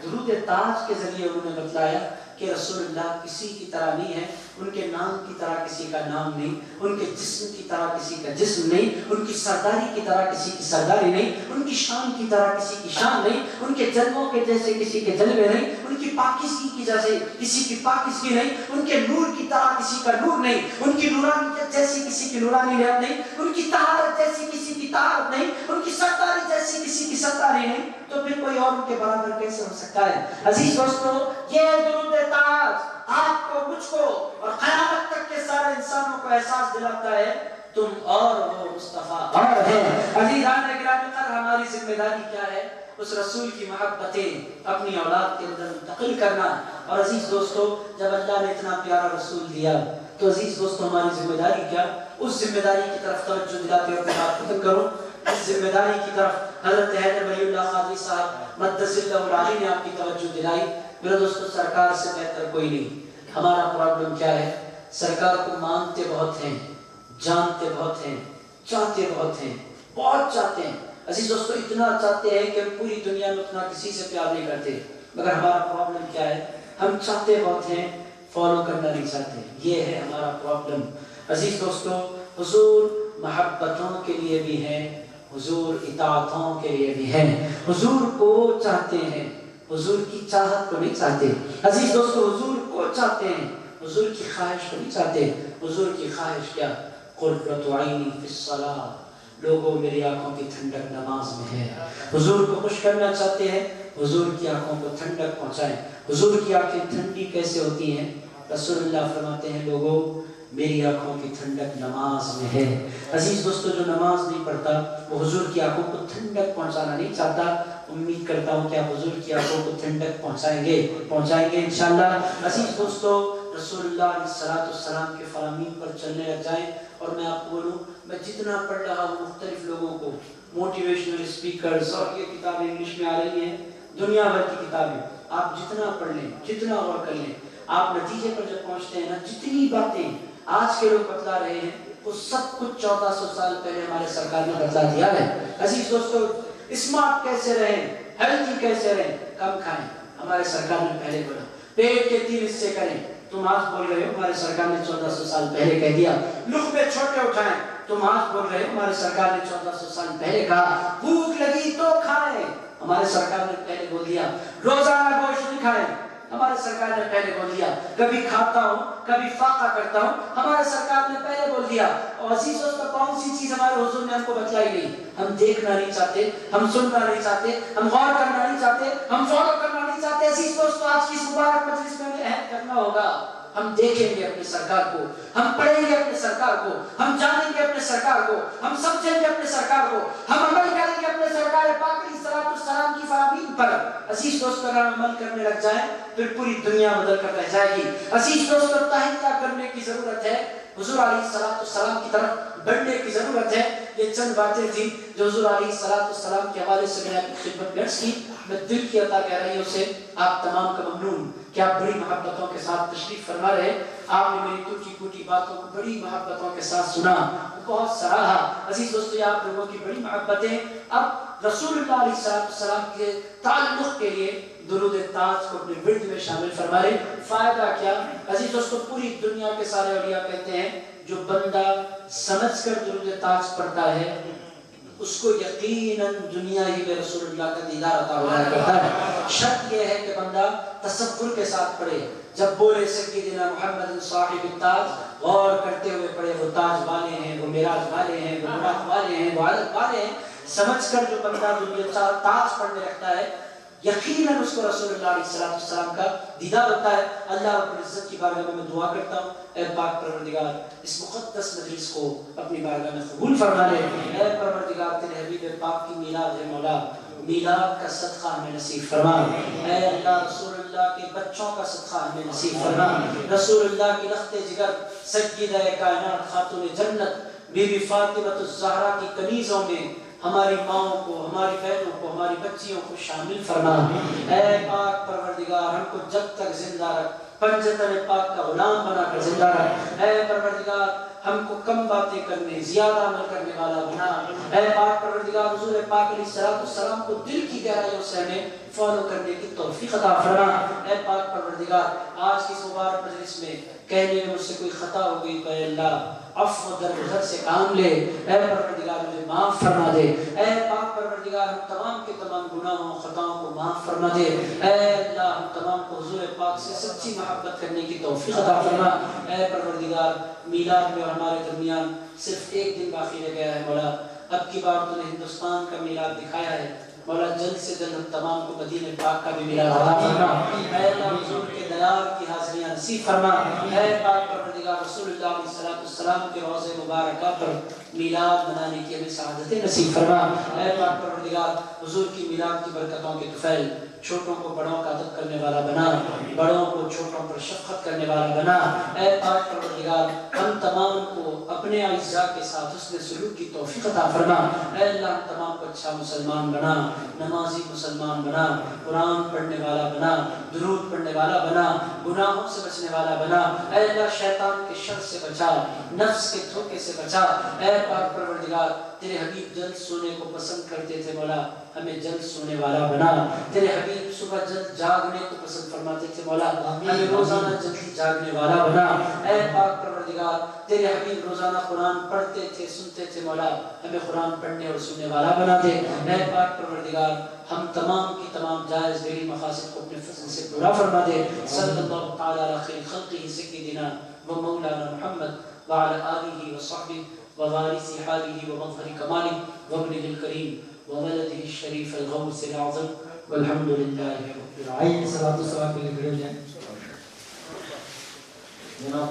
درود تاج کے ذریعے انہوں نے بتلایا کہ رسول اللہ کسی کی طرح نہیں ہے، ان کے نام کی طرح کسی کا نام نہیں، ان کے جسم کی طرح کسی کا جسم نہیں، ان کی سرداری کی طرح کسی کی سرداری نہیں، ان کی شان کی طرح کسی کی شان نہیں، ان کے جلووں کے جیسے کسی کے جلوے نہیں، ان کی پاکیزگی کی جیسے کسی کی پاکیزگی نہیں، ان کے نور کی طرح کسی کا نور نہیں، ان کی نورانیت جیسی کسی کی نورانیت نہیں، ان کی طہارت جیسی کسی کی طہارت نہیں، ان کی سرداری جیسی کسی کی سرداری نہیں، تو پھر کوئی اور ان کے برابر کیسے ہو سکتا ہے؟ عزیز دوستو، یہ درود تاج آپ کو، مجھ کو اور قیامت تک کے سارے انسانوں کو احساس دلاتا ہے تم اور وہ مصطفیٰ اور ہیں۔ عزیزان گرامی قدر، ہماری ذمہ داری کیا ہے؟ اس رسول کی محبتیں اپنی اولاد کے اندر منتقل کرنا۔ اور عزیز دوستو، جب اللہ نے اتنا پیارا رسول دیا تو عزیز دوستو ہماری ذمہ داری کیا؟ اس ذمہ داری کی طرف توجہ دلاتے ہوئے بات ختم کروں۔ اس ذمہ داری کی طرف حضرت حیدر ولی اللہ قادری صاحب مدث اللہ العالی نے آپ کی توجہ دلائی۔ میرے دوستو، سرکار سے بہتر کوئی نہیں۔ ہمارا پرابلم کیا ہے؟ سرکار کو مانتے بہت ہیں، جانتے بہت ہیں، چاہتے بہت ہیں، بہت چاہتے ہیں۔ عزیز دوستو، اتنا چاہتے ہیں کہ پوری دنیا میں اتنا کسی سے پیار نہیں کرتے، مگر ہمارا پرابلم کیا ہے؟ ہم چاہتے بہت ہیں، فالو کرنا نہیں چاہتے، یہ ہے ہمارا پرابلم۔ عزیز دوستو، حضور محبتوں کے لیے بھی ہے، حضور اطاعتوں کے لیے بھی ہے۔ حضور کو چاہتے ہیں، حضور کی چاہت کو نہیں چاہتے۔ عزیز دوستو، حضور کو چاہتے ہیں، حضور کی خواہش کو نہیں چاہتے۔ حضور کی خواہش کیا؟ قرۃ عینی فی الصلاۃ، لوگوں میری آنکھوں کی ٹھنڈک نماز میں ہے۔ حضور کو خوش کرنا چاہتے ہیں، حضور کی آنکھوں کو ٹھنڈک پہنچائیں۔ حضور کی آنکھیں ٹھنڈی کیسے ہوتی ہیں؟ رسول اللہ فرماتے ہیں لوگوں میری آنکھوں کی ٹھنڈک نماز میں ہے۔ عزیز دوستو جو نماز نہیں پڑھتا وہ حضور کی آنکھوں کو ٹھنڈک پہنچانا نہیں چاہتا۔ امید کرتا ہوں کہ آپ حضور کی آنکھوں کو ٹھنڈک پہنچائیں گے انشاءاللہ۔ عزیز دوستو رسول اللہ علیہ السلام کے فرامین پر چلنے لگ جائیں۔ اور میں آپ کو بولوں میں جتنا پڑھ رہا ہوں مختلف لوگوں کو موٹیویشنل اسپیکرز اور یہ کتابیں انگلش میں آ رہی ہیں دنیا بھر کی کتابیں، آپ جتنا پڑھ لیں جتنا غور کر لیں آپ نتیجے پر جب پہنچتے ہیں نا جتنی باتیں آج کے لوگ بتلا رہے ہیں وہ سب کچھ 1400 سال پہلے ہمارے سرکار نے بتلا دیا ہے۔ عزیز دوستو اسمارٹ کیسے رہیں، ہیلتھی کیسے رہیں، کم کھائیں، ہمارے سرکار نے پہلے بولا۔ پیٹ کے 3 حصے کریں، تم آج بول رہے ہو ہمارے سرکار نے 1400 سال پہلے کہہ دیا۔ لقمے چھوٹے اٹھائیں، تم آج بول رہے ہو ہمارے سرکار نے 1400 سال پہلے کہا۔ بھوک لگی تو کھائیں، ہمارے سرکار نے پہلے بول دیا۔ روزانہ گوشت نہیں کھائیں، ہمارے سرکار نے پہلے بول دیا۔ کبھی کھاتا ہوں کبھی فاقہ کرتا ہوں، ہمارے سرکار نے پہلے بول دیا۔ اور عزیز دوستو کون سی چیز ہمارے حضور نے ہم کو بتلائی نہیں؟ ہم دیکھنا نہیں چاہتے، ہم سننا نہیں چاہتے، ہم غور کرنا نہیں چاہتے، ہم فالو کرنا نہیں چاہتے۔ عزیز دوستو آج کی اس مبارک مجلس میں عہد کرنا ہوگا، ہم دیکھیں گے اپنے سرکار کو، ہم پڑھیں گے اپنے سرکار کو، ہم جانیں گے اپنے سرکار کو، ہم سمجھیں گے اپنے سرکار کو، ہم عمل کریں گے اپنے سرکار پاک علیہ السلام کی فرامین پر۔ عزیز دوستو اگر ہم عمل کرنے لگ جائیں پھر پوری دنیا بدل کر رہ جائے گی۔ عزیز دوستو تحریہ کرنے کی ضرورت ہے، حضور علیہ السلام کی طرف بڑھنے کی ضرورت ہے۔ یہ چند باتیں تھیں جو حضور علیہ السلام کے حوالے سے میں نے اپنی خدمت میں عرض کی۔ میں دل کی عطا گہرائیوں سے آپ تمام کا ممنون کہ آپ بڑی محبتوں کے ساتھ تشریف فرما رہے۔ آپ نے میری ٹوٹی پھوٹی باتوں کو بڑی محبتوں کے ساتھ سنا، بہت سراہا۔ عزیز دوستو آپ لوگوں کی بڑی محبتیں اب رسول اللہ علیہ السلام کے تعلق کے لیے درود تاج کو اپنے ورد میں شامل فرما رہے۔ فائدہ کیا؟ عزیز دوستو پوری دنیا کے سارے اولیاء کہتے ہیں جو بندہ سمجھ کر درود تاج پڑھتا ہے اس کو یقیناً دنیا ہی میں رسول اللہ کا دیدار عطا ہوا کرتا ہے۔ شرط یہ ہے کہ بندہ تصور کے ساتھ پڑھے، جب بولے سیدنا محمد صاحب التاج غور کرتے ہوئے پڑھے، وہ تاج والے ہیں، وہ معراج والے ہیں، وہ براق والے ہیں، وہ عدد والے ہیں۔ سمجھ کر جو بندہ دنیا تاج پڑھنے لگتا ہے یقیناً اس کو رسول اللہ علیہ السلام کا دیدار ہوتا ہے۔ اللہ رب العزت کی بارگاہ میں دعا کرتا ہوں اے پاک پروردگار اس مقدس مجلس کو اپنی بارگاہ میں قبول فرما لے۔ اے پروردگار تیرے حبیب پاک کی میلاد ہے مولا، میلاد کا صدقہ ہمیں نصیب فرما۔ اے اللہ رسول اللہ کے بچوں کا صدقہ ہمیں نصیب فرما۔ رسول اللہ کی لخت جگر سیدہ کائنات خاتون جنت بی بی فاطمہ الزہرا کی کنیزوں میں ہماری ماؤں کو، ہماری بہنوں کو، ہماری بچیوں کو شامل فرما۔ اے پاک پروردگار ہم کو جب تک زندہ رکھ، پنجتن پاک کا غلام بنا کر زندہ رکھ۔ اے پروردگار ہم کو کم باتیں کرنے زیادہ عمل کرنے والا بنا۔ اے پاک پروردگار حضور پاک علیہ السلام کو دل کی گہرائیوں سے ہمیں فالو کرنے کی توفیق عطا فرما۔ اے پاک پروردگار آج کی اس مبارک مجلس میں کہنے میں مجھ سے کوئی خطا ہو گئی تو اے اللہ عفو درگزر سے کام لے۔ اے پروردگار مجھے معاف فرما دے۔ اے پاک پروردگار ہم تمام کے تمام گناہوں خطاؤں کو معاف فرما دے۔ اے اللہ ہم تمام کو حضور پاک سے سچی محبت کرنے کی توفیق عطا فرما۔ اے پروردگار میلاد میں ہمارے درمیان صرف ایک دن باقی رہ گیا ہے مولا، اب کی بار تو نے ہندوستان کا میلاد دکھایا ہے مولا، جلد سے جلد ہم تمام کو مدینہ پاک کا بھی میلاد عطا فرما۔ اے اللہ حضور کے دیدار کی حاضریاں نصیب فرما۔ اے پاک پروردگار رسول اللہ علیہ السلام کے روضہ مبارکہ پر میلاد منانے کی ہمیں سعادتیں نصیب فرما۔ اے پاک پروردگار حضور کی میلاد کی برکتوں کے طفیل چھوٹوں کو بڑوں کا ادب کرنے والا بنا، بڑوں کو چھوٹوں پر شفقت کرنے والا بنا۔ اے پاک پروردگار ہم تمام کو اپنے اعزاء کے ساتھ حسن سلوک کی توفیق عطا فرما۔ اے اللہ ہم تمام کو اچھا مسلمان بنا، نمازی مسلمان بنا، قرآن پڑھنے والا بنا، درود پڑھنے والا بنا، گناہوں سے بچنے والا بنا۔ اے اللہ شیطان کے شر سے بچا، نفس کے دھوکے سے بچا۔ اے پاک پروردگار تیرے حبیب جلد سونے کو پسند کرتے تھے مولا، ہمیں جلد سونے والا بنا۔ تیرے حبیب صبح جلد جاگنے کو پسند فرماتے تھے مولا، ہمیں روزانہ جلدی جاگنے والا بنا۔ اے پاک پروردگار تیرے حبیب روزانہ قرآن پڑھتے تھے سنتے تھے مولا، ہمیں قرآن پڑھنے اور سننے والا بنا دے۔ اے پاک پروردگار ہم تمام کی تمام جائز دلی مقاصد کو اپنے فضل سے پورا فرما دے۔ صلی اللہ تعالی علی خیر خلقہ سیدنا و مولانا محمد وعلی آلہ وصحبہ ووارث حالہ ومظہر کمالہ وابنہ الکریم وولدہ الشریف الغوث العظم والحمد للہ رب العالمین۔ آئیے صلاۃ و سلام کے لیے کھڑے ہو جائیں۔ جناب